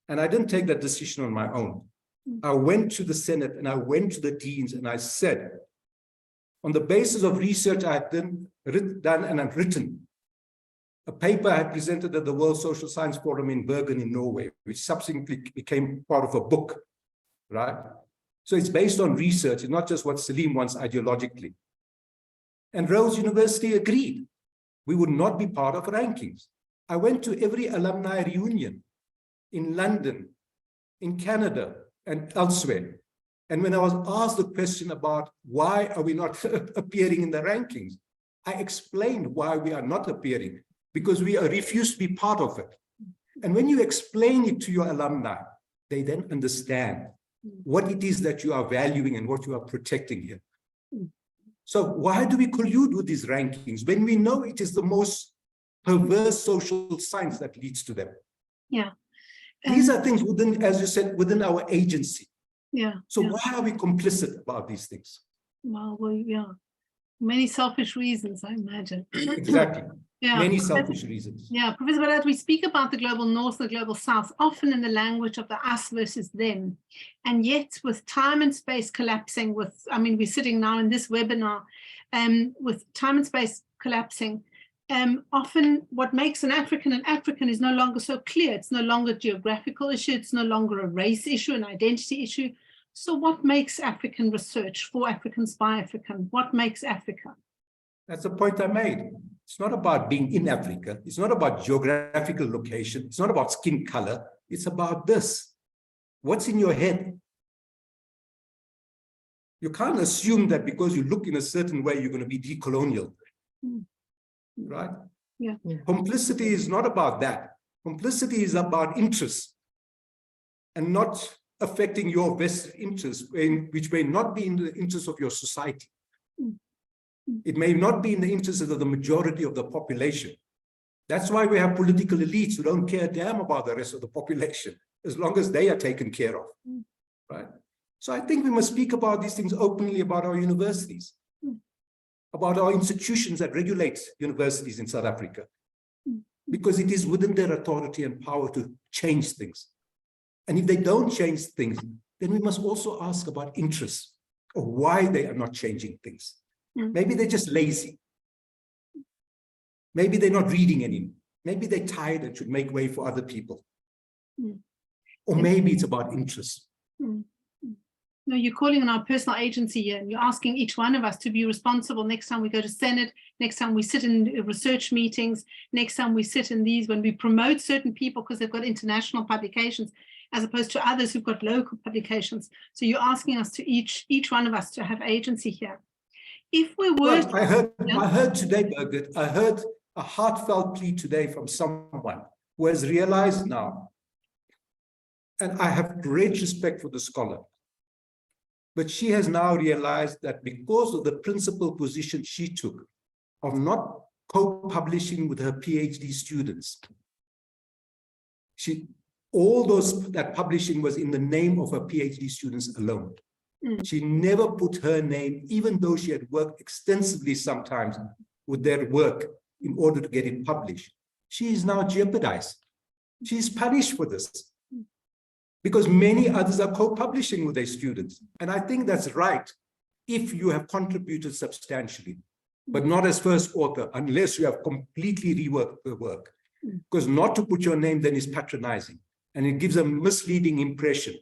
And I didn't take that decision on my own. I went to the Senate and I went to the deans and I said, on the basis of research I had done and I've written, a paper I had presented at the World Social Science Forum in Bergen in Norway, which subsequently became part of a book, right? So it's based on research, it's not just what Saleem wants ideologically. And Rhodes University agreed. We would not be part of rankings. I went to every alumni reunion in London, in Canada, and elsewhere. And when I was asked the question about why are we not appearing in the rankings, I explained why we are not appearing, because we refuse to be part of it. And when you explain it to your alumni, they then understand what it is that you are valuing and what you are protecting here. So why do we collude with these rankings when we know it is the most perverse social science that leads to them? Yeah. These are things within, as you said, within our agency. Yeah. So yeah. why are we complicit about these things? Well, yeah. Many selfish reasons, I imagine. Exactly. Yeah. Many selfish reasons. Yeah, Professor Badat, we speak about the global north, the global south, often in the language of the us versus them. And yet with time and space collapsing we're sitting now in this webinar, with time and space collapsing, often what makes an African is no longer so clear. It's no longer a geographical issue. It's no longer a race issue, an identity issue. So what makes African research for Africans by African? What makes Africa? That's the point I made. It's not about being in Africa. It's not about geographical location. It's not about skin color. It's about this. What's in your head? You can't assume that because you look in a certain way, you're going to be decolonial. Right? Yeah. Complicity is not about that. Complicity is about interest and not affecting your vested interest, which may not be in the interest of your society. It may not be in the interest of the majority of the population. That's why we have political elites who don't care a damn about the rest of the population, as long as they are taken care of, right? So I think we must speak about these things openly about our universities, about our institutions that regulate universities in South Africa, because it is within their authority and power to change things. And if they don't change things, then we must also ask about interests of why they are not changing things. Maybe they're just lazy. Maybe they're not reading anymore. Maybe they're tired and should make way for other people. Or maybe it's about interest. No, you're calling on our personal agency here, and you're asking each one of us to be responsible next time we go to Senate, next time we sit in research meetings, next time we sit in these, when we promote certain people because they've got international publications, as opposed to others who've got local publications. So you're asking us to each one of us to have agency here. If we were, well, I heard today, Birgit, I heard a heartfelt plea today from someone who has realized now, and I have great respect for the scholar, but she has now realized that because of the principal position she took of not co-publishing with her PhD students, that publishing was in the name of her PhD students alone. She never put her name, even though she had worked extensively sometimes with their work in order to get it published. She is now jeopardized. She is punished for this because many others are co-publishing with their students. And I think that's right if you have contributed substantially, but not as first author unless you have completely reworked the work. Because not to put your name then is patronizing, and it gives a misleading impression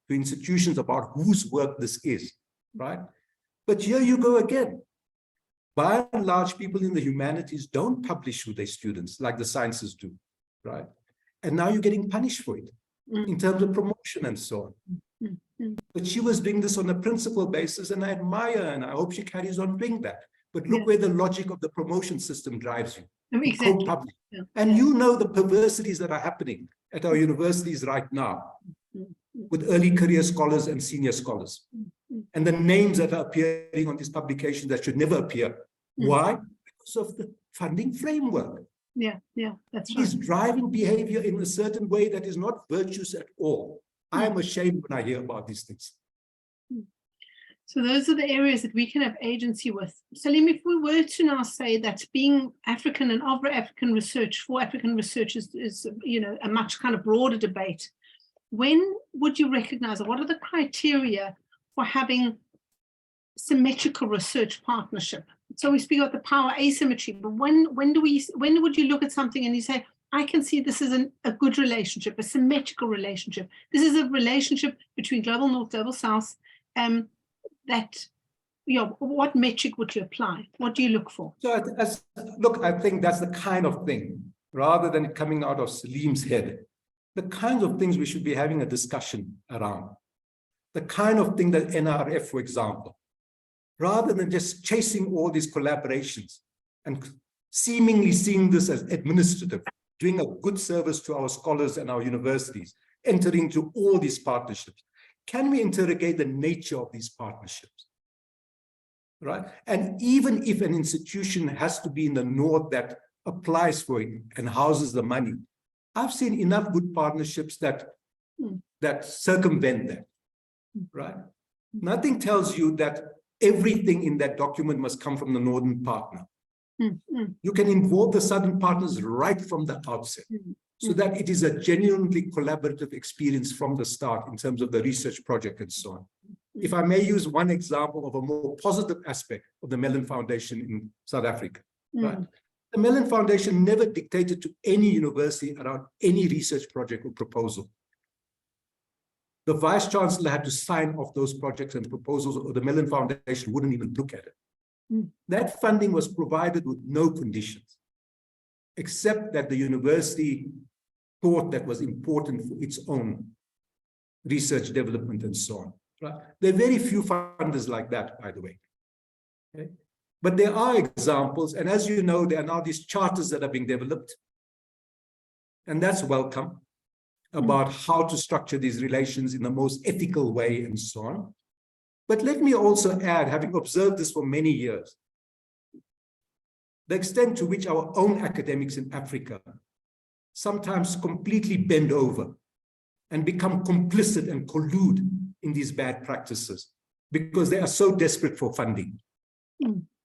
to institutions about whose work this is, right? But here you go again. By and large, people in the humanities don't publish with their students like the sciences do, right? And now you're getting punished for it in terms of promotion and so on. But she was doing this on a principle basis, and I admire her, and I hope she carries on doing that. But look where the logic of the promotion system drives you. Exactly. Co-publish. And you know the perversities that are happening at our universities right now with early career scholars and senior scholars. And the names that are appearing on these publications that should never appear. Why? Because of the funding framework. Yeah, that's It right. is driving behavior in a certain way that is not virtuous at all. I am ashamed when I hear about these things. So those are the areas that we can have agency with. Saleem, if we were to now say that being African and of African research for African research is a much kind of broader debate, when would you recognize, or what are the criteria for having symmetrical research partnership? So we speak about the power asymmetry, but when would you look at something and you say, I can see this is a good relationship, a symmetrical relationship. This is a relationship between global North, global South. What metric would you apply? What do you look for? So I think that's the kind of thing, rather than it coming out of Saleem's head, the kinds of things we should be having a discussion around. The kind of thing that NRF, for example, rather than just chasing all these collaborations and seemingly seeing this as administrative, doing a good service to our scholars and our universities, entering into all these partnerships. Can we interrogate the nature of these partnerships? Right? And even if an institution has to be in the north that applies for it and houses the money, I've seen enough good partnerships that circumvent that. Right? Nothing tells you that everything in that document must come from the northern partner. You can involve the southern partners right from the outset, so that it is a genuinely collaborative experience from the start in terms of the research project and so on. If I may use one example of a more positive aspect of the Mellon Foundation in South Africa, right? The Mellon Foundation never dictated to any university around any research project or proposal. The Vice-Chancellor had to sign off those projects and proposals, or the Mellon Foundation wouldn't even look at it. That funding was provided with no conditions, except that the university thought that was important for its own research development and so on. Right? There are very few funders like that, by the way. Okay? But there are examples, and as you know, there are now these charters that are being developed, and that's welcome, about how to structure these relations in the most ethical way and so on. But let me also add, having observed this for many years, the extent to which our own academics in Africa sometimes completely bend over and become complicit and collude in these bad practices because they are so desperate for funding.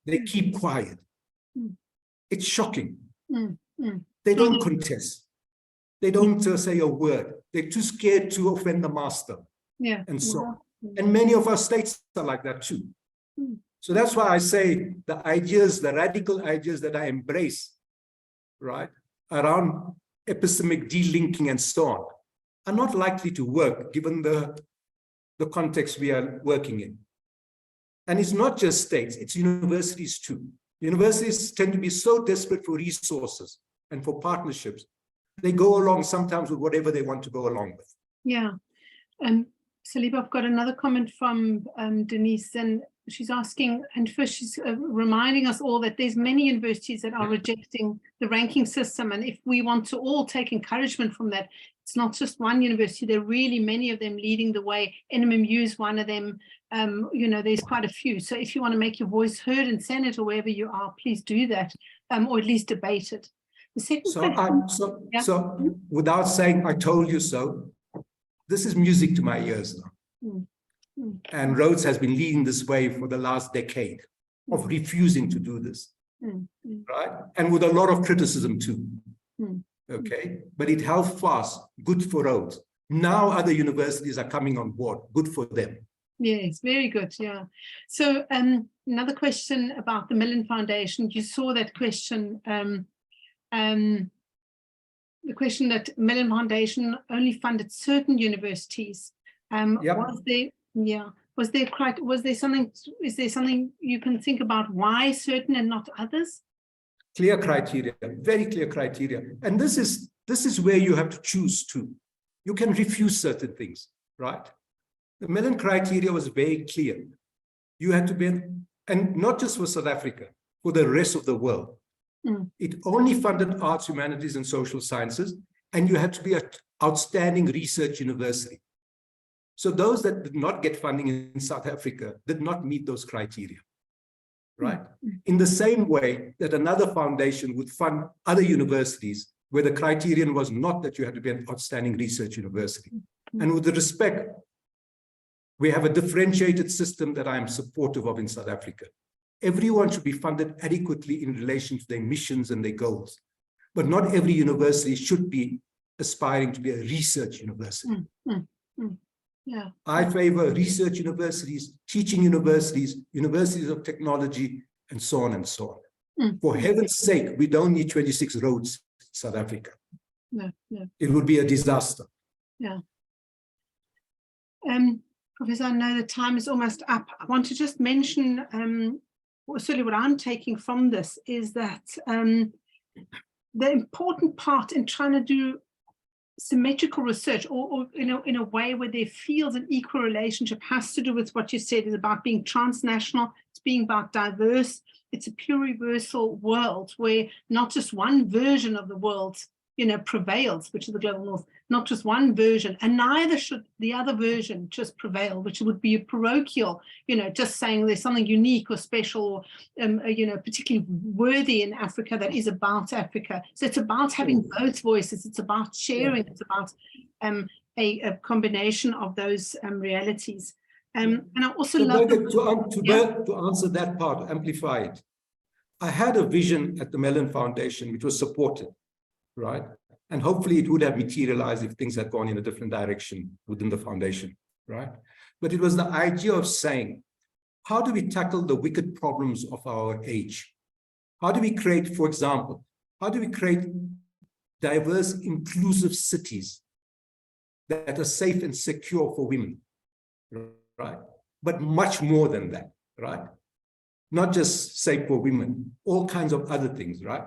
They keep quiet. It's shocking. They don't contest. They don't say a word. They're too scared to offend the master. And so on. And many of our states are like that too. So that's why I say the ideas, the radical ideas that I embrace, right, around epistemic delinking and so on, are not likely to work given the context we are working in. And it's not just states, it's universities too. Universities tend to be so desperate for resources and for partnerships. They go along sometimes with whatever they want to go along with. Yeah. Saleem, I've got another comment from Denise, and she's asking, and first she's reminding us all that there's many universities that are rejecting the ranking system. And if we want to all take encouragement from that, it's not just one university, there are really many of them leading the way. NMMU is one of them. There's quite a few. So if you want to make your voice heard in Senate or wherever you are, please do that, or at least debate it. The second question, so without saying I told you so, this is music to my ears now. And Rhodes has been leading this way for the last decade of refusing to do this, right? And with a lot of criticism too, okay? But it held fast, good for Rhodes. Now other universities are coming on board, good for them. Yes, very good, yeah. So another question about the Mellon Foundation. You saw that question. the question that Mellon Foundation only funded certain universities. Yep. Was there something, is there something you can think about why certain and not others? Clear criteria, very clear criteria. And this is where you have to choose too. You can refuse certain things, right? The Mellon criteria was very clear. You had to be, and not just for South Africa, for the rest of the world. It only funded arts, humanities, and social sciences, and you had to be an outstanding research university. So those that did not get funding in South Africa did not meet those criteria, right? In the same way that another foundation would fund other universities where the criterion was not that you had to be an outstanding research university. And with the respect, we have a differentiated system that I am supportive of in South Africa. Everyone should be funded adequately in relation to their missions and their goals. But not every university should be aspiring to be a research university. Yeah. I favor research universities, teaching universities, universities of technology, and so on and so on. For heaven's sake, we don't need 26 roads in South Africa. No. It would be a disaster. Yeah. Professor, I know the time is almost up. I want to just mention, certainly what I'm taking from this is that the important part in trying to do symmetrical research or in a way where there feels an equal relationship has to do with what you said is about being transnational, it's being about diverse, it's a pluriversal world where not just one version of the world prevails, which is the global north, not just one version, and neither should the other version just prevail, which would be a parochial, just saying there's something unique or special or, particularly worthy in Africa that is about Africa. So it's about having both voices, it's about sharing, it's about a combination of those realities. And I also love to answer that part, amplify it. I had a vision at the Mellon Foundation, which was supported, right? And hopefully it would have materialized if things had gone in a different direction within the foundation, right? But it was the idea of saying, how do we tackle the wicked problems of our age? How do we create, for example, how do we create diverse, inclusive cities that are safe and secure for women, right? But much more than that, right? Not just safe for women, all kinds of other things, right?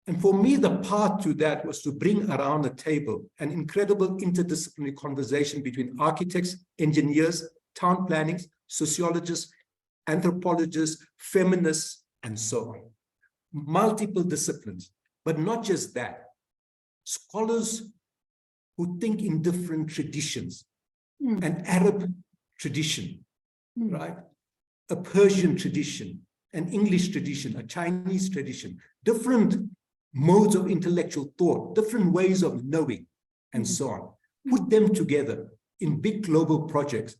And for me, the path to that was to bring around the table an incredible interdisciplinary conversation between architects, engineers, town planning, sociologists, anthropologists, feminists, and so on. Multiple disciplines, but not just that. Scholars who think in different traditions, an Arab tradition, right? A Persian tradition, an English tradition, a Chinese tradition, different modes of intellectual thought, different ways of knowing, and so on. Put them together in big global projects,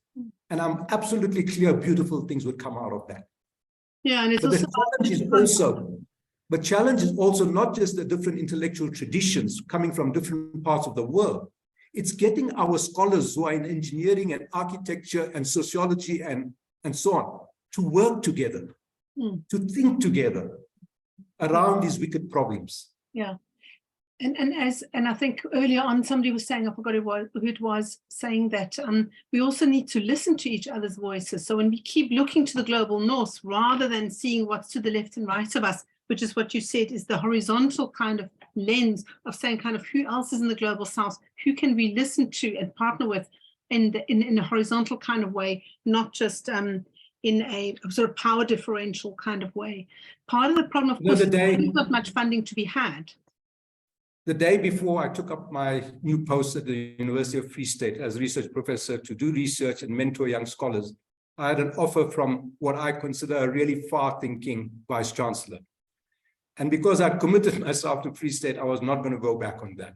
and I'm absolutely clear beautiful things would come out of that. Yeah, and it's but also the challenge is also not just the different intellectual traditions coming from different parts of the world. It's getting our scholars who are in engineering and architecture and sociology and so on to work together, to think together around these wicked problems. Yeah. And I think earlier on somebody was saying, I forgot who it was, saying that we also need to listen to each other's voices. So when we keep looking to the global north, rather than seeing what's to the left and right of us, which is what you said is the horizontal kind of lens of saying kind of who else is in the global south, who can we listen to and partner with in a horizontal kind of way, not just in a sort of power differential kind of way. Part of the problem, of course, there's not much funding to be had. The day before I took up my new post at the University of Free State as research professor to do research and mentor young scholars, I had an offer from what I consider a really far-thinking Vice-Chancellor. And because I'd committed myself to Free State, I was not going to go back on that.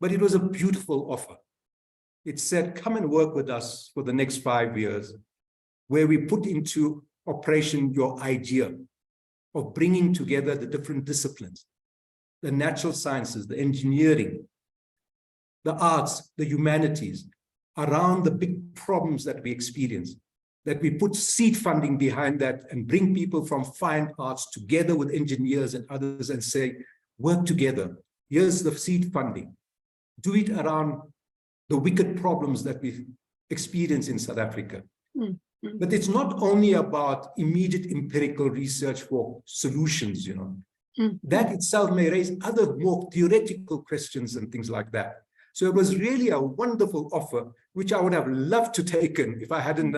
But it was a beautiful offer. It said, come and work with us for the next 5 years, where we put into operation your idea of bringing together the different disciplines, the natural sciences, the engineering, the arts, the humanities, around the big problems that we experience, that we put seed funding behind that and bring people from fine arts together with engineers and others and say, work together. here's the seed funding. Do it around the wicked problems that we experience in South Africa. But it's not only about immediate empirical research for solutions, you know. That itself may raise other more theoretical questions and things like that. So it was really a wonderful offer, which I would have loved to taken if I hadn't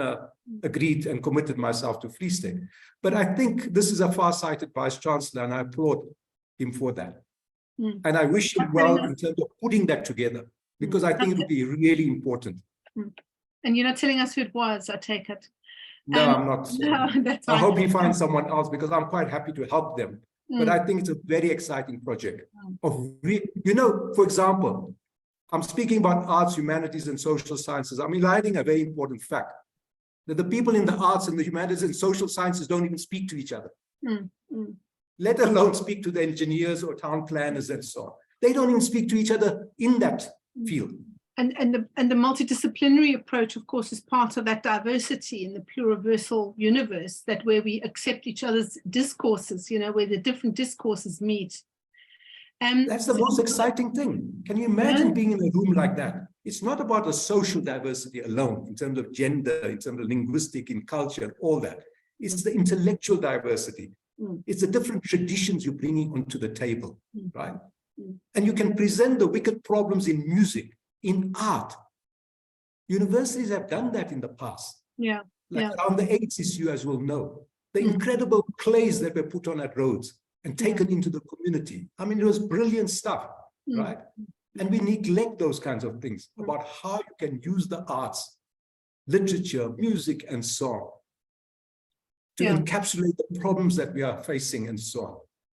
agreed and committed myself to Free State. But I think this is a far-sighted Vice-Chancellor, and I applaud him for that. And I wish him well in terms of putting that together, because I think it would be really important. And you're not telling us who it was, I take it. No, I'm not. No, that's I fine. hope he finds someone else, because I'm quite happy to help them. But I think it's a very exciting project. You know, for example, I'm speaking about arts, humanities, and social sciences. I'm highlighting a very important fact, that the people in the arts and the humanities and social sciences don't even speak to each other. Let alone speak to the engineers or town planners and so on. They don't even speak to each other in that field. And the multidisciplinary approach, of course, is part of that diversity in the pluriversal universe, that where we accept each other's discourses, you know, where the different discourses meet. That's the most exciting thing. Can you imagine being in a room like that? It's not about the social diversity alone, in terms of gender, in terms of linguistic, in culture, all that. It's the intellectual diversity. It's the different traditions you're bringing onto the table, right? And you can present the wicked problems in music, in art. Universities have done that in the past. Around the AIDS issue, as we'll know. The incredible plays that were put on at Rhodes and taken into the community. I mean, it was brilliant stuff, right? And we neglect those kinds of things about how you can use the arts, literature, music, and so on to encapsulate the problems that we are facing and so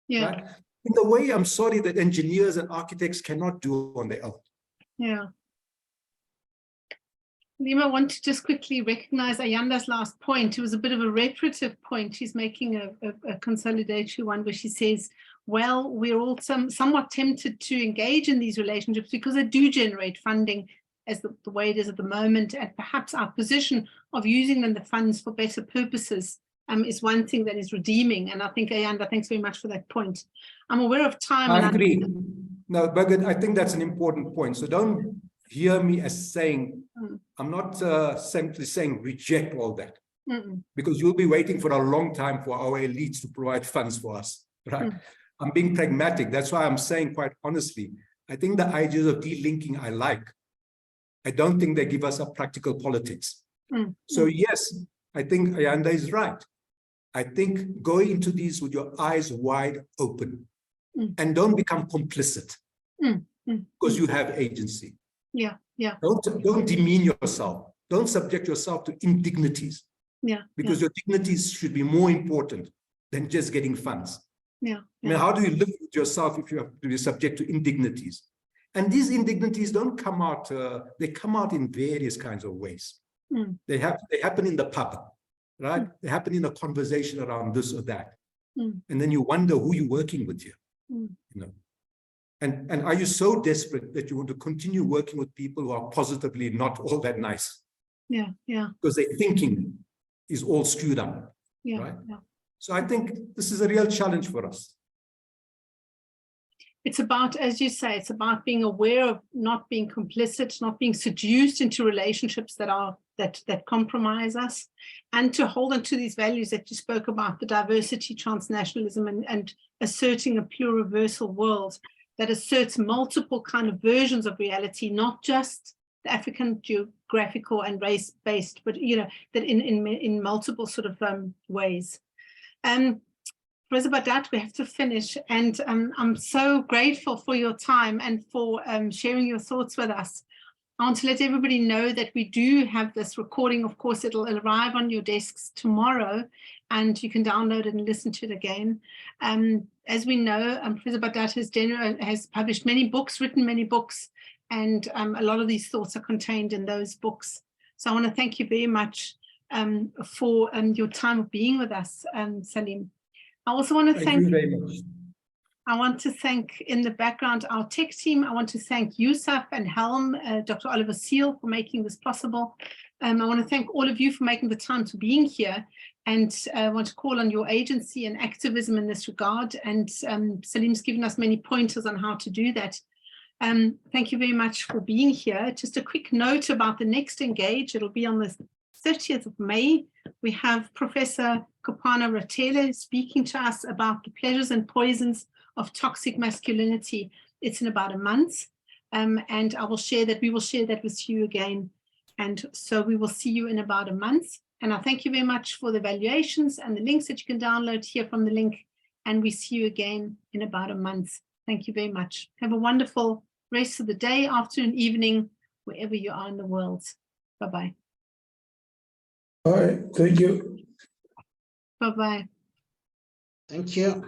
on. Right? In the way, I'm sorry that engineers and architects cannot do on their own. Lima, I want to just quickly recognize Ayanda's last point. It was a bit of a reparative point. She's making a consolidatory one where she says, well, we're all somewhat tempted to engage in these relationships because they do generate funding as the way it is at the moment, and perhaps our position of using the funds for better purposes is one thing that is redeeming. And I think, Ayanda, thanks very much for that point. I'm aware of time. I agree. No, Birgit, I think that's an important point. So don't hear me as saying, I'm not simply saying reject all that, because you'll be waiting for a long time for our elites to provide funds for us, right? I'm being pragmatic. That's why I'm saying quite honestly, I think the ideas of delinking I like. I don't think they give us a practical politics. So yes, I think Ayanda is right. I think go into these with your eyes wide open and don't become complicit because you have agency. Don't demean yourself. Don't subject yourself to indignities. Because your dignities should be more important than just getting funds. I mean, how do you live with yourself if you have to be subject to indignities? And these indignities don't come out, they come out in various kinds of ways. They happen in the pub, right? They happen in a conversation around this or that. And then you wonder who you're working with here, you know? And are you so desperate that you want to continue working with people who are positively not all that nice? Because their thinking is all skewed up, right? So I think this is a real challenge for us. It's about, as you say, it's about being aware of not being complicit, not being seduced into relationships that compromise us, and to hold on to these values that you spoke about, the diversity, transnationalism, and asserting a pluriversal world that asserts multiple kind of versions of reality, not just the African geographical and race-based, but you know, that in multiple sort of ways. Professor Badat, we have to finish, and I'm so grateful for your time and for sharing your thoughts with us. I want to let everybody know that we do have this recording. Of course, it'll arrive on your desks tomorrow, and you can download it and listen to it again. As we know, Professor Badat has published many books, written many books, and a lot of these thoughts are contained in those books. So I want to thank you very much for your time of being with us, Saleem. I also want to thank you very much. I want to thank in the background our tech team. I want to thank Yusuf and Helm, Dr. Oliver Seal for making this possible. I want to thank all of you for making the time to being here, and I want to call on your agency and activism in this regard. And Saleem's given us many pointers on how to do that. Thank you very much for being here. Just a quick note about the next Engage. It'll be on the 30th of May. We have Professor Kopana Ratele speaking to us about the pleasures and poisons of toxic masculinity. It's in about a month. And I will share that, we will share that with you again. And so we will see you in about a month. And I thank you very much for the evaluations and the links that you can download here from the link. And we see you again in about a month. Thank you very much. Have a wonderful rest of the day, afternoon, evening, wherever you are in the world. Bye-bye. All right, thank you. Bye-bye. Thank you.